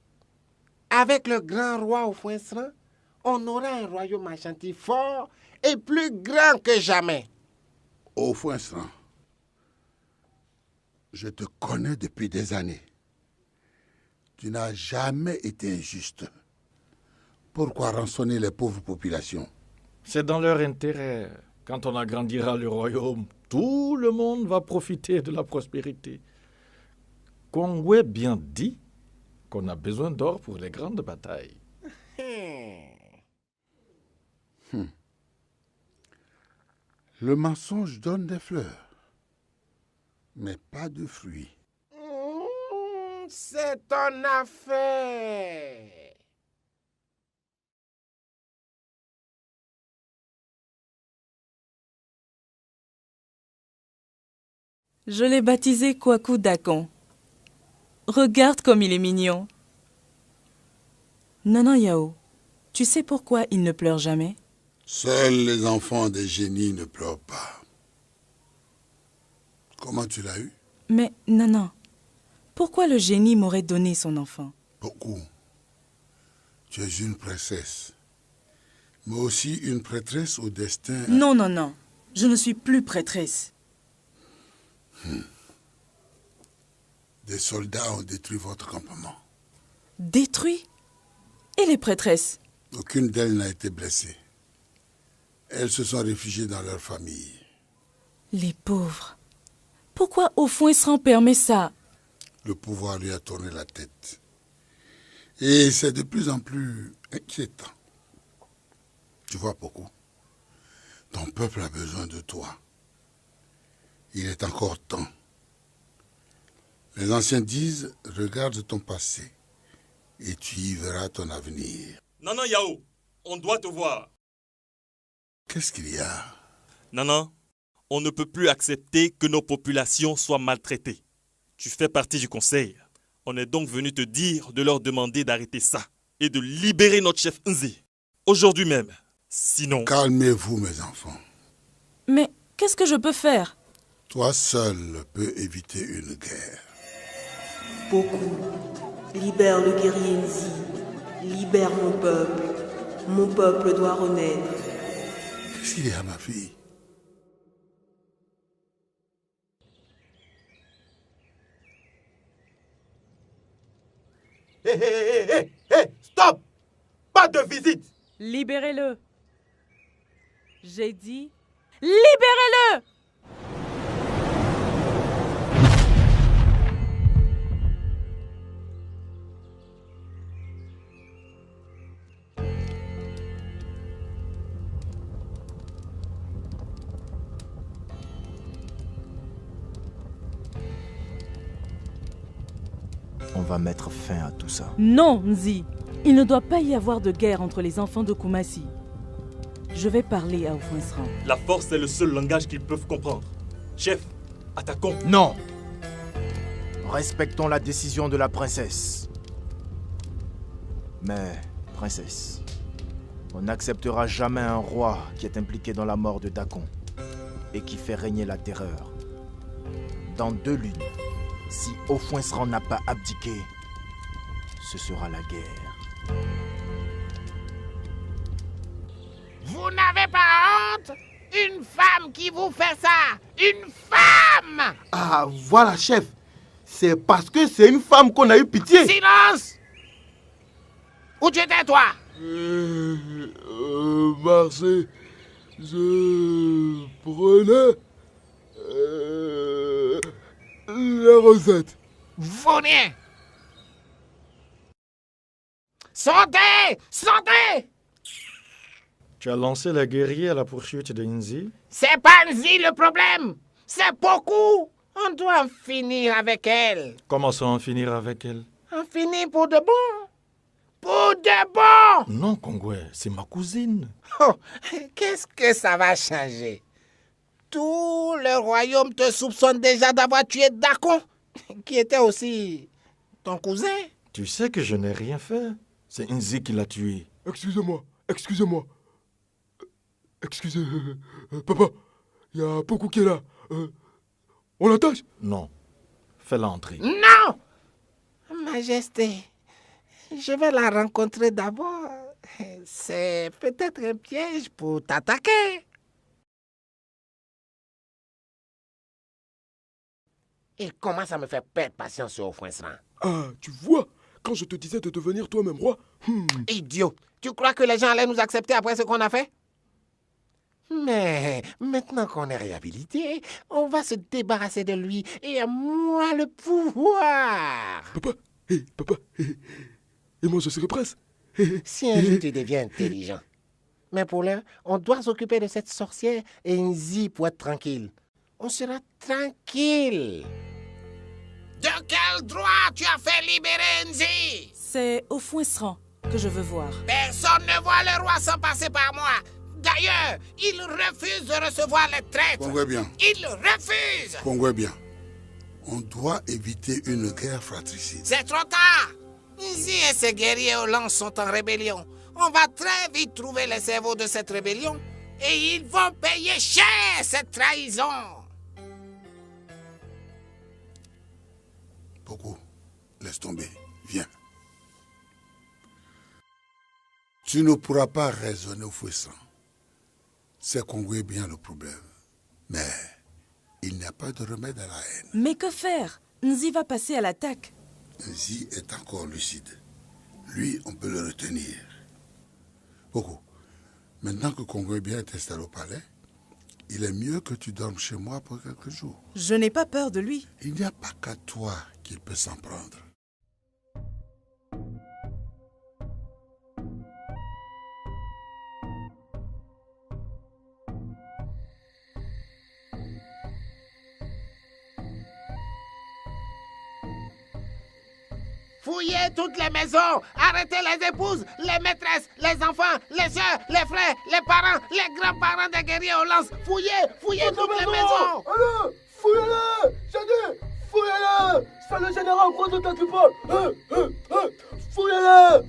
Speaker 6: Avec le grand roi au foin sang, on aura un royaume Ashanti fort et plus grand que jamais.
Speaker 1: Au foin sang, je te connais depuis des années. Tu n'as jamais été injuste. Pourquoi rançonner les pauvres populations?
Speaker 12: C'est dans leur intérêt. Quand on agrandira le royaume, tout le monde va profiter de la prospérité. Kongwe bien dit qu'on a besoin d'or pour les grandes batailles.
Speaker 1: Le mensonge donne des fleurs, mais pas de fruits.
Speaker 6: C'est ton affaire.
Speaker 8: Je l'ai baptisé Kwaku Dakon. Regarde comme il est mignon. Nana Yao, tu sais pourquoi il ne pleure jamais?
Speaker 1: Seuls les enfants des génies ne pleurent pas. Comment tu l'as eu?
Speaker 8: Mais Nana, pourquoi le génie m'aurait donné son enfant?
Speaker 1: Beaucoup. Tu es une princesse, mais aussi une prêtresse au destin...
Speaker 8: Non, non, non. Je ne suis plus prêtresse.
Speaker 1: Des soldats ont détruit votre campement.
Speaker 8: Détruit? Et les prêtresses?
Speaker 1: Aucune d'elles n'a été blessée. Elles se sont réfugiées dans leur famille.
Speaker 8: Les pauvres. Pourquoi Ofoinsan permet ça?
Speaker 1: Le pouvoir lui a tourné la tête. Et c'est de plus en plus inquiétant. Tu vois, Poko, ton peuple a besoin de toi. Il est encore temps. Les anciens disent, regarde ton passé et tu y verras ton avenir.
Speaker 11: Nana Yao, on doit te voir.
Speaker 1: Qu'est-ce qu'il y a?
Speaker 11: Nana, on ne peut plus accepter que nos populations soient maltraitées. Tu fais partie du conseil. On est donc venu te dire de leur demander d'arrêter ça et de libérer notre chef Nzi. Aujourd'hui même. Sinon...
Speaker 1: Calmez-vous, mes enfants.
Speaker 8: Mais qu'est-ce que je peux faire?
Speaker 1: Toi seul peux éviter une guerre.
Speaker 17: Beaucoup. Libère le guerrier Nzi. Libère mon peuple. Mon peuple doit renaître.
Speaker 1: Qu'est-ce qu'il y a, ma fille?
Speaker 19: Hé, stop! Pas de visite!
Speaker 8: Libérez-le. J'ai dit, libérez-le!
Speaker 13: On va mettre fin à tout ça.
Speaker 8: Non, Nzi. Il ne doit pas y avoir de guerre entre les enfants de Kumasi. Je vais parler à Ofoinsan.
Speaker 11: La force est le seul langage qu'ils peuvent comprendre. Chef, attaquons.
Speaker 13: Non! Respectons la décision de la princesse. Mais, princesse, on n'acceptera jamais un roi qui est impliqué dans la mort de Dakon et qui fait régner la terreur. Dans 2 lunes, si Ofoinsan n'a pas abdiqué, ce sera la guerre.
Speaker 6: Vous n'avez pas honte? Une femme qui vous fait ça! Une femme!
Speaker 10: Ah, voilà, chef.
Speaker 14: c'est parce que c'est une femme qu'on a eu pitié.
Speaker 6: Silence! Où tu étais, toi?
Speaker 10: Marseille, je prenais la recette.
Speaker 6: Venez! Sortez! Sortez!
Speaker 12: Tu as lancé la guerrier à la poursuite de Nzi?
Speaker 6: C'est pas Nzi le problème! C'est beaucoup! On doit en finir avec elle.
Speaker 12: Comment ça en finir avec elle?
Speaker 6: En finir pour de bon! Pour de bon!
Speaker 12: Non, Kongwe, c'est ma cousine.
Speaker 6: Oh, qu'est-ce que ça va changer? Tout le royaume te soupçonne déjà d'avoir tué Dakon, qui était aussi ton cousin.
Speaker 12: Tu sais que je n'ai rien fait. C'est Nzi qui l'a tué.
Speaker 10: Excusez-moi. Excusez, papa, il y a beaucoup qui est là. On l'attache?
Speaker 12: Non. Fais-la entrer.
Speaker 6: Non! Majesté, je vais la rencontrer d'abord. C'est peut-être un piège pour t'attaquer. Il commence à me faire perdre patience sur Fouensran.
Speaker 10: Ah, tu vois, quand je te disais de devenir toi-même roi.
Speaker 6: Idiot, tu crois que les gens allaient nous accepter après ce qu'on a fait? Mais maintenant qu'on est réhabilité, on va se débarrasser de lui et à moi le pouvoir.
Speaker 10: Papa, et moi je serai prince.
Speaker 6: Si un jour tu deviens intelligent. Mais pour l'heure, on doit s'occuper de cette sorcière et Nzi pour être tranquille. On sera tranquille. De quel droit tu as fait libérer Nzi?
Speaker 8: C'est au Fouensran que je veux voir.
Speaker 6: Personne ne voit le roi sans passer par moi. D'ailleurs, il refuse de recevoir les traîtres.
Speaker 1: Kongwe bien.
Speaker 6: Il refuse.
Speaker 1: Kongwe bien. On doit éviter une guerre fratricide.
Speaker 6: C'est trop tard. Nzi et ses guerriers aux lances sont en rébellion. On va très vite trouver les cerveaux de cette rébellion et ils vont payer cher cette trahison.
Speaker 1: Beaucoup. Laisse tomber. Viens. Tu ne pourras pas raisonner au Fouessan. C'est Kongwe bien le problème. Mais il n'y a pas de remède à la haine.
Speaker 8: Mais que faire? Nzi va passer à l'attaque.
Speaker 1: Nzi est encore lucide. Lui, on peut le retenir. Beaucoup. Maintenant que Kongwe bien est installé au palais, il est mieux que tu dormes chez moi pour quelques jours.
Speaker 8: Je n'ai pas peur de lui.
Speaker 1: Il n'y a pas qu'à toi qu'il peut s'en prendre.
Speaker 6: Fouillez toutes les maisons, arrêtez les épouses, les maîtresses, les enfants, les soeurs, les frères, les parents, les grands-parents des guerriers aux lances. Fouillez toutes les maisons.
Speaker 19: Allez, fouillez-les, j'ai dit, fouillez-les. C'est le général Croisota qui parle. Fouillez-les.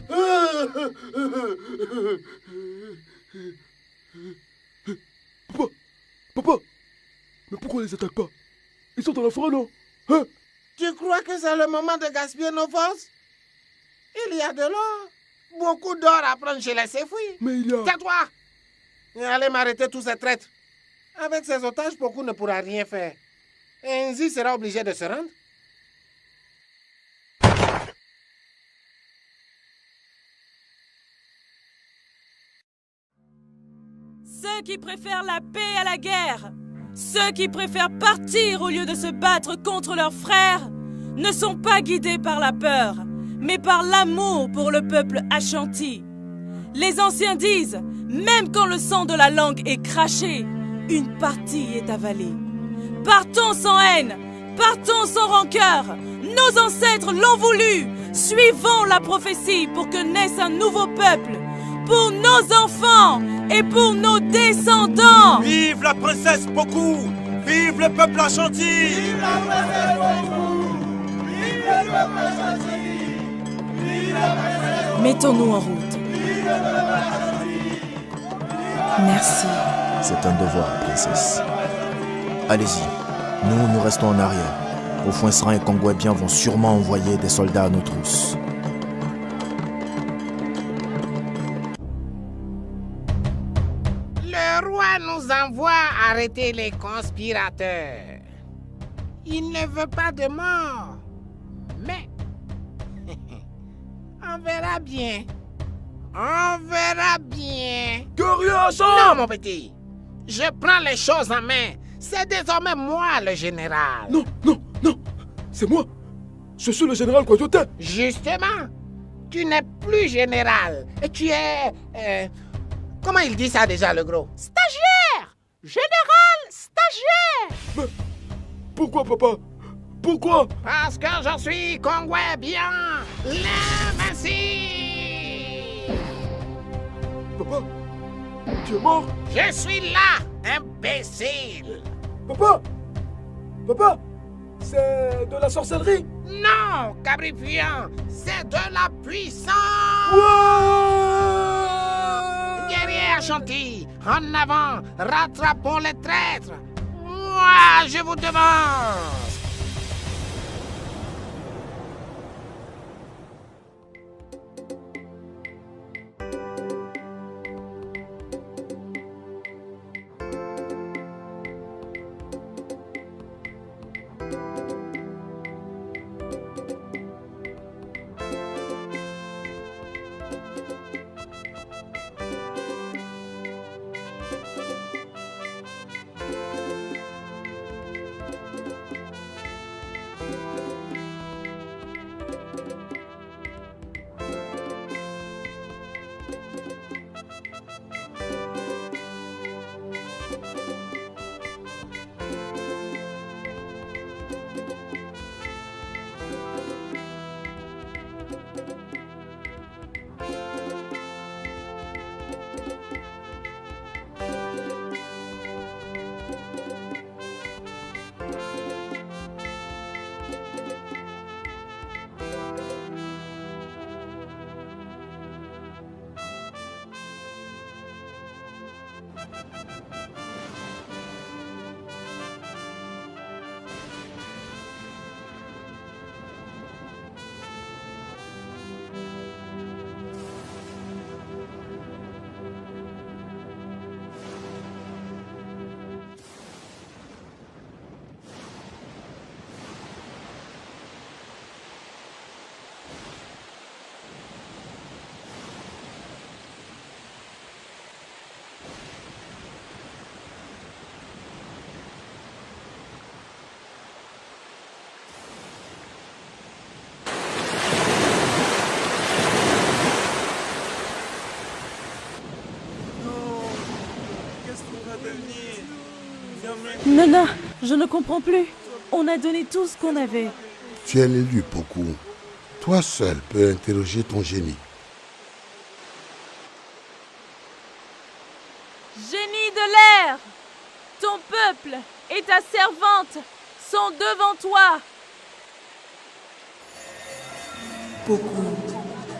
Speaker 19: Papa, mais pourquoi on les attaque pas? Ils sont dans la forêt, non?
Speaker 6: Tu crois que c'est le moment de gaspiller nos forces? Il y a de l'or. Beaucoup d'or à prendre chez les Sefouis.
Speaker 10: Mais il y a...
Speaker 6: Tais-toi! Et allez m'arrêter tous ces traîtres. Avec ces otages, beaucoup ne pourra rien faire. Et Nzi sera obligé de se rendre.
Speaker 8: Ceux qui préfèrent la paix à la guerre, ceux qui préfèrent partir au lieu de se battre contre leurs frères, ne sont pas guidés par la peur, mais par l'amour pour le peuple Ashanti. Les anciens disent, même quand le sang de la langue est craché, une partie est avalée. Partons sans haine, partons sans rancœur. Nos ancêtres l'ont voulu. Suivons la prophétie pour que naisse un nouveau peuple, pour nos enfants et pour nos descendants.
Speaker 20: Vive la princesse Pokou! Vive le peuple Ashanti! Vive la princesse Pokou! Vive le peuple Ashanti! Vive la princesse Pokou!
Speaker 8: Mettons-nous en route.
Speaker 20: Vive le peuple Ashanti!
Speaker 8: Merci.
Speaker 13: C'est un devoir, princesse. Allez-y, nous restons en arrière. Au Fouensran et Kongwe-Bien vont sûrement envoyer des soldats à nos trousses.
Speaker 6: Le roi nous envoie arrêter les conspirateurs. Il ne veut pas de mort. On verra bien. On verra bien.
Speaker 10: Guerrier,
Speaker 6: Non, mon petit. Je prends les choses en main. C'est désormais moi le général.
Speaker 10: Non, non, non. C'est moi. Je suis le général Quajote.
Speaker 6: Justement, tu n'es plus général. Et tu es... comment il dit ça déjà, le gros?
Speaker 3: Stagiaire! Général stagiaire!
Speaker 10: Mais pourquoi, papa? Pourquoi?
Speaker 6: Parce que je suis Kongwe bien l'invincible.
Speaker 10: Papa, tu es mort?
Speaker 6: Je suis là, imbécile.
Speaker 10: Papa! Papa! C'est de la sorcellerie?
Speaker 6: Non, Cabrifiant, c'est de la puissance. Guerrier Chantilly, en avant, rattrapons les traîtres. Moi, je vous demande.
Speaker 8: Nana, je ne comprends plus. On a donné tout ce qu'on avait.
Speaker 1: Tu es l'élu, Poku. Toi seul peux interroger ton génie.
Speaker 8: Génie de l'air! Ton peuple et ta servante sont devant toi.
Speaker 17: Poku,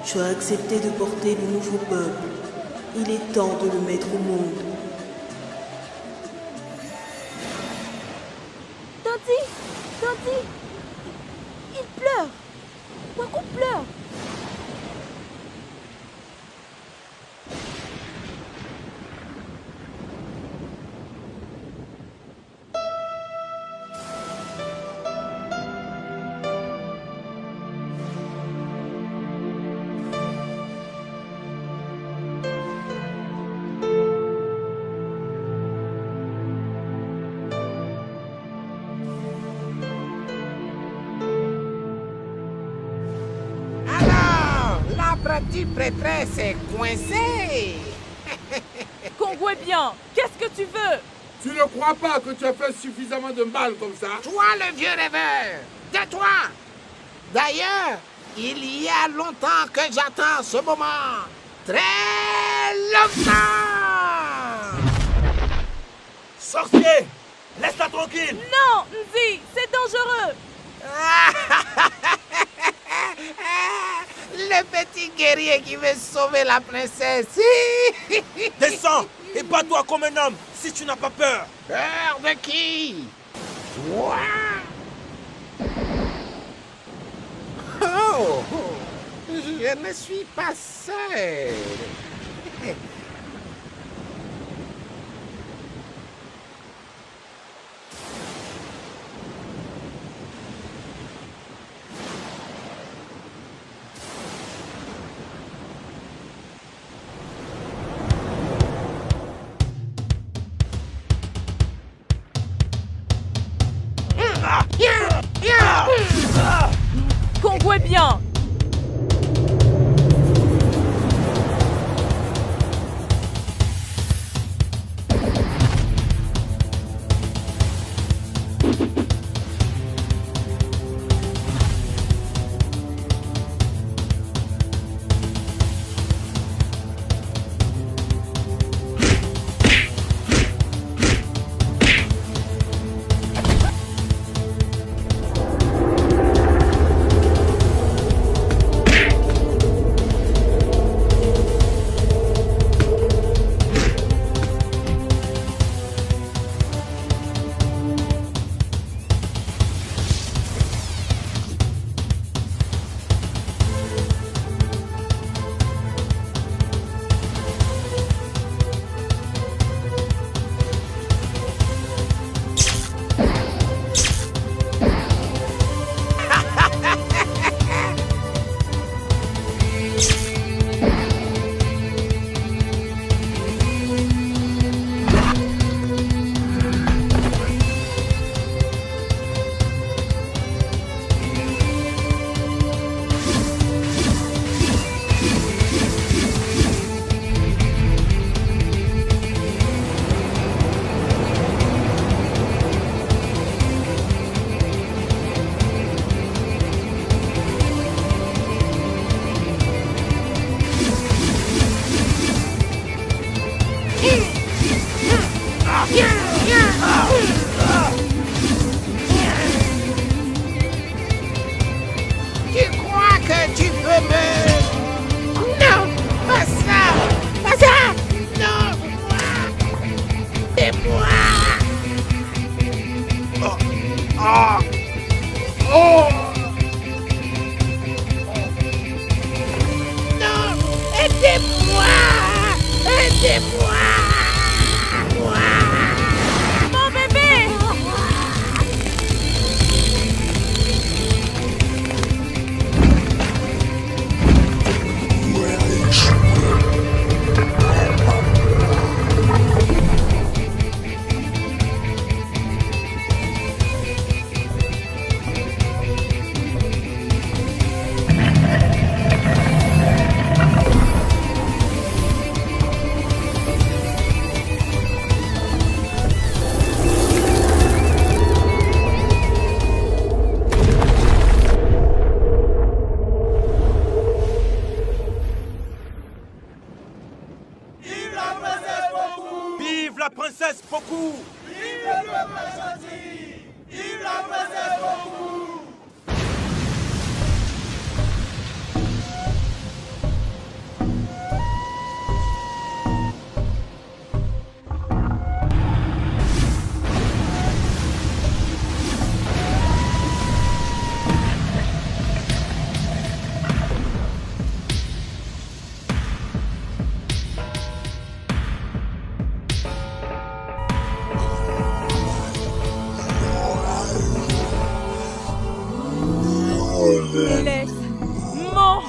Speaker 17: tu as accepté de porter le nouveau peuple. Il est temps de le mettre au monde.
Speaker 15: Dandy, il pleure. Poku pleure.
Speaker 6: Petite prêtresse est coincée.
Speaker 8: Kongwe bien, qu'est-ce que tu veux?
Speaker 19: Tu ne crois pas que tu as fait suffisamment de mal comme ça?
Speaker 6: Toi, le vieux rêveur, tais-toi. D'ailleurs, il y a longtemps que j'attends ce moment. Très longtemps.
Speaker 20: Sorcier, laisse-la tranquille.
Speaker 8: Non, Nzi, c'est dangereux.
Speaker 6: Le petit guerrier qui veut sauver la princesse.
Speaker 20: Descends et bats-toi comme un homme si tu n'as pas peur.
Speaker 6: Peur de qui? Toi? Oh, je ne suis pas seul.
Speaker 4: Aidez-moi! Aidez-moi!
Speaker 8: Mon bébé!
Speaker 20: Vive la princesse Poku!
Speaker 4: Vive le peuple gentil! Vive la princesse Poku!
Speaker 8: Laisse mon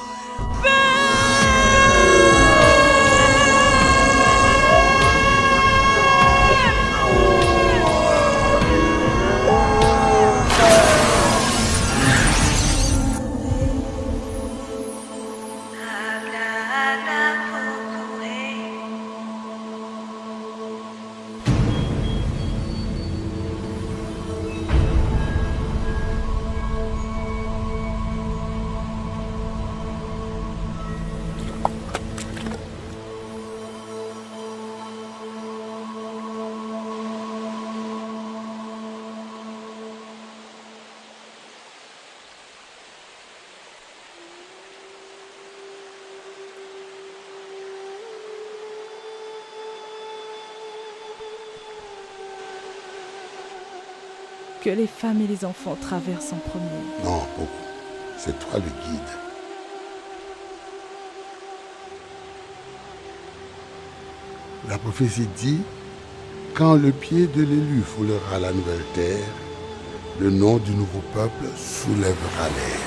Speaker 8: que les femmes et les enfants traversent en premier.
Speaker 1: Non, Poku, c'est toi le guide. La prophétie dit, quand le pied de l'élu foulera la nouvelle terre, le nom du nouveau peuple soulèvera l'air.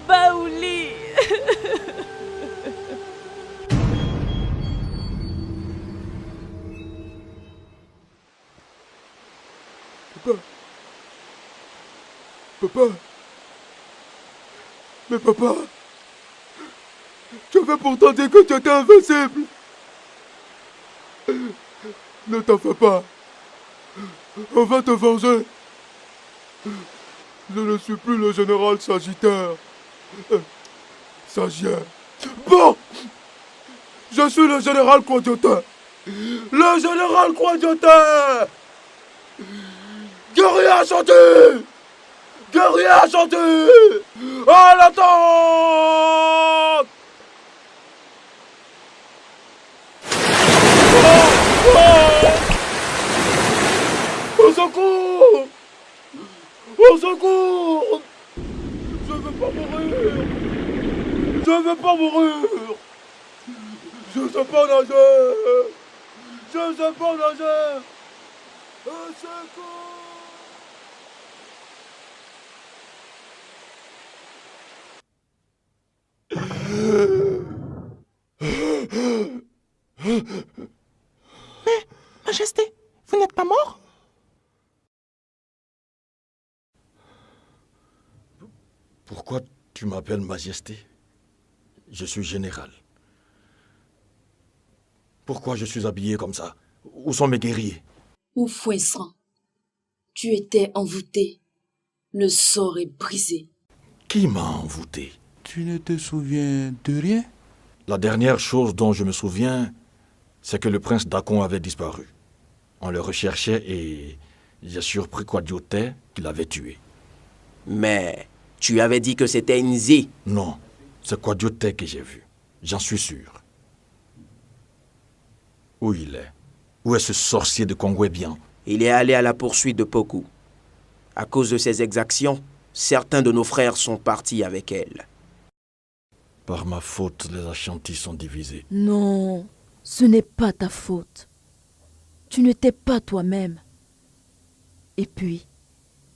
Speaker 8: Baouli!
Speaker 10: Papa. Papa. Mais papa. Tu avais pourtant dit que tu étais invincible. Ne t'en fais pas. On va te venger. Je ne suis plus le général Sagittaire. Sagiaire. Bon. Je suis le général Quadiotin. Le général Quadiotin. Guerrier chanté. Guerrier chanté. À l'attente. Au secours. Au secours. Je veux pas mourir. Je veux pas mourir. Je sais pas nager. Je sais pas nager. Au secours.
Speaker 3: Mais, Majesté, vous n'êtes pas mort?
Speaker 12: Pourquoi tu m'appelles Majesté? Je suis général. Pourquoi je suis habillé comme ça? Où sont mes guerriers?
Speaker 5: Ou Fouesran, tu étais envoûté. Le sort est brisé.
Speaker 12: Qui m'a envoûté?
Speaker 18: Tu ne te souviens de rien?
Speaker 12: La dernière chose dont je me souviens, c'est que le prince Dakon avait disparu. On le recherchait et j'ai surpris Quadiotin qui l'avait tué.
Speaker 14: Mais tu avais dit que c'était Nzi.
Speaker 12: Non, c'est Quadiotin que j'ai vu. J'en suis sûr. Où il est? Où est ce sorcier de Kongwebian?
Speaker 13: Il est allé à la poursuite de Poku. À cause de ses exactions, certains de nos frères sont partis avec elle.
Speaker 12: Par ma faute, les Ashantis sont divisés.
Speaker 5: Non, ce n'est pas ta faute. Tu ne t'es pas toi-même. Et puis,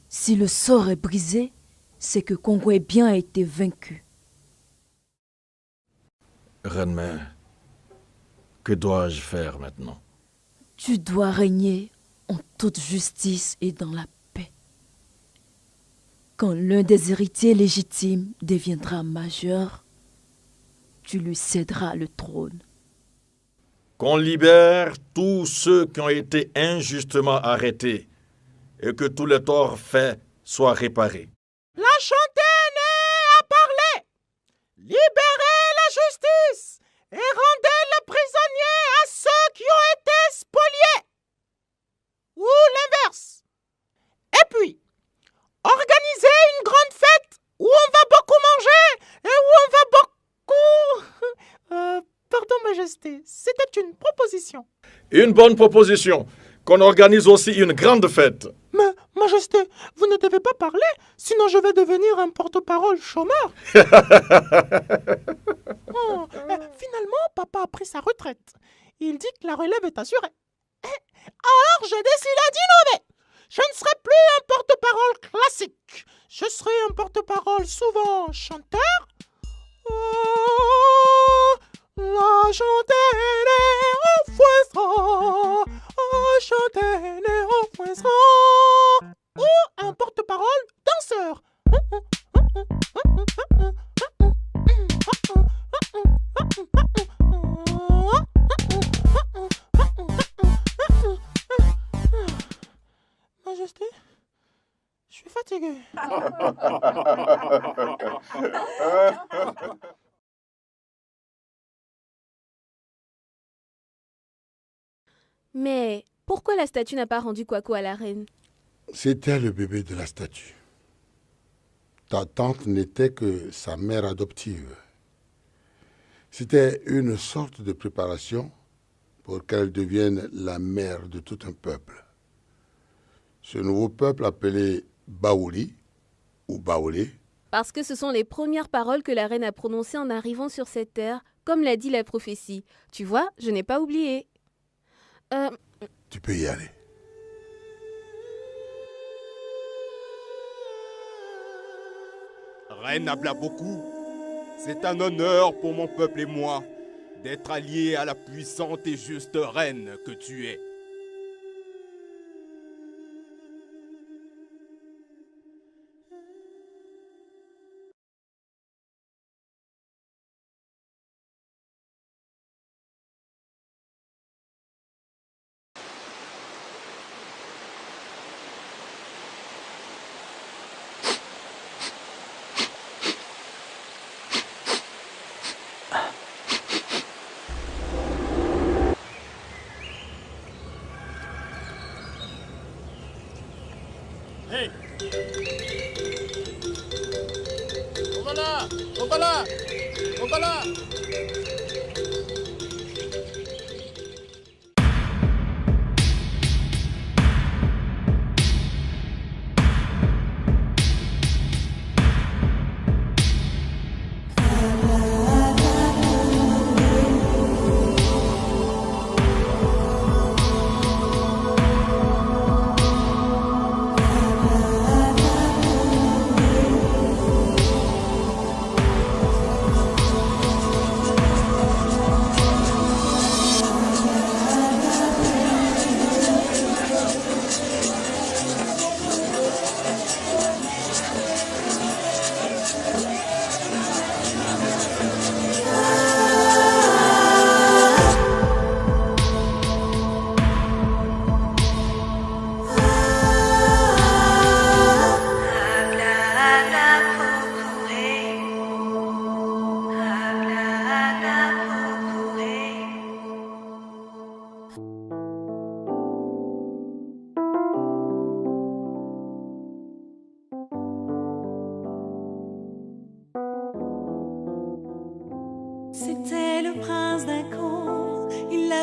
Speaker 5: si le sort est brisé, c'est que Kongwebian a été vaincu.
Speaker 12: Reine-mère, que dois-je faire maintenant?
Speaker 5: Tu dois régner en toute justice et dans la paix. Quand l'un des héritiers légitimes deviendra majeur, tu lui céderas le trône.
Speaker 12: Qu'on libère tous ceux qui ont été injustement arrêtés et que tous les torts faits soient réparés.
Speaker 3: La Chantéenée a parlé. Libérez la justice et rendez le prisonnier à ceux qui ont été spoliés. Ou l'inverse. Et puis, organisez une grande fête où on va beaucoup manger et où on va beaucoup... Pardon, Majesté, c'était une proposition.
Speaker 12: Une bonne proposition. Qu'on organise aussi une grande fête.
Speaker 3: Mais, Majesté, vous ne devez pas parler, sinon je vais devenir un porte-parole chômeur. Finalement, papa a pris sa retraite. Il dit que la relève est assurée. Alors, j'ai décidé d'innover. Je ne serai plus un porte-parole classique. Je serai un porte-parole souvent chanteur. Oh, la Chantéenée au foin oh, Chantéenée au foin ou un porte-parole danseur. Majesté, je suis fatigué.
Speaker 21: Mais pourquoi la statue n'a pas rendu Kwaku à la reine?
Speaker 1: C'était le bébé de la statue. Ta tante n'était que sa mère adoptive. C'était une sorte de préparation pour qu'elle devienne la mère de tout un peuple. Ce nouveau peuple appelé Baouli, ou Baolé.
Speaker 21: Parce que ce sont les premières paroles que la reine a prononcées en arrivant sur cette terre, comme l'a dit la prophétie. Tu vois, je n'ai pas oublié.
Speaker 1: Tu peux y aller.
Speaker 20: Reine Ablaboku, c'est un honneur pour mon peuple et moi d'être alliés à la puissante et juste reine que tu es.
Speaker 19: Hey! Voilà!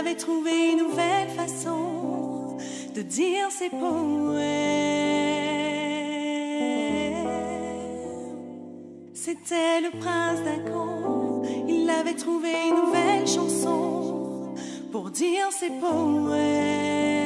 Speaker 16: avait trouvé une nouvelle façon de dire ses poèmes. C'était le prince Dagon, il avait trouvé une nouvelle chanson pour dire ses poèmes.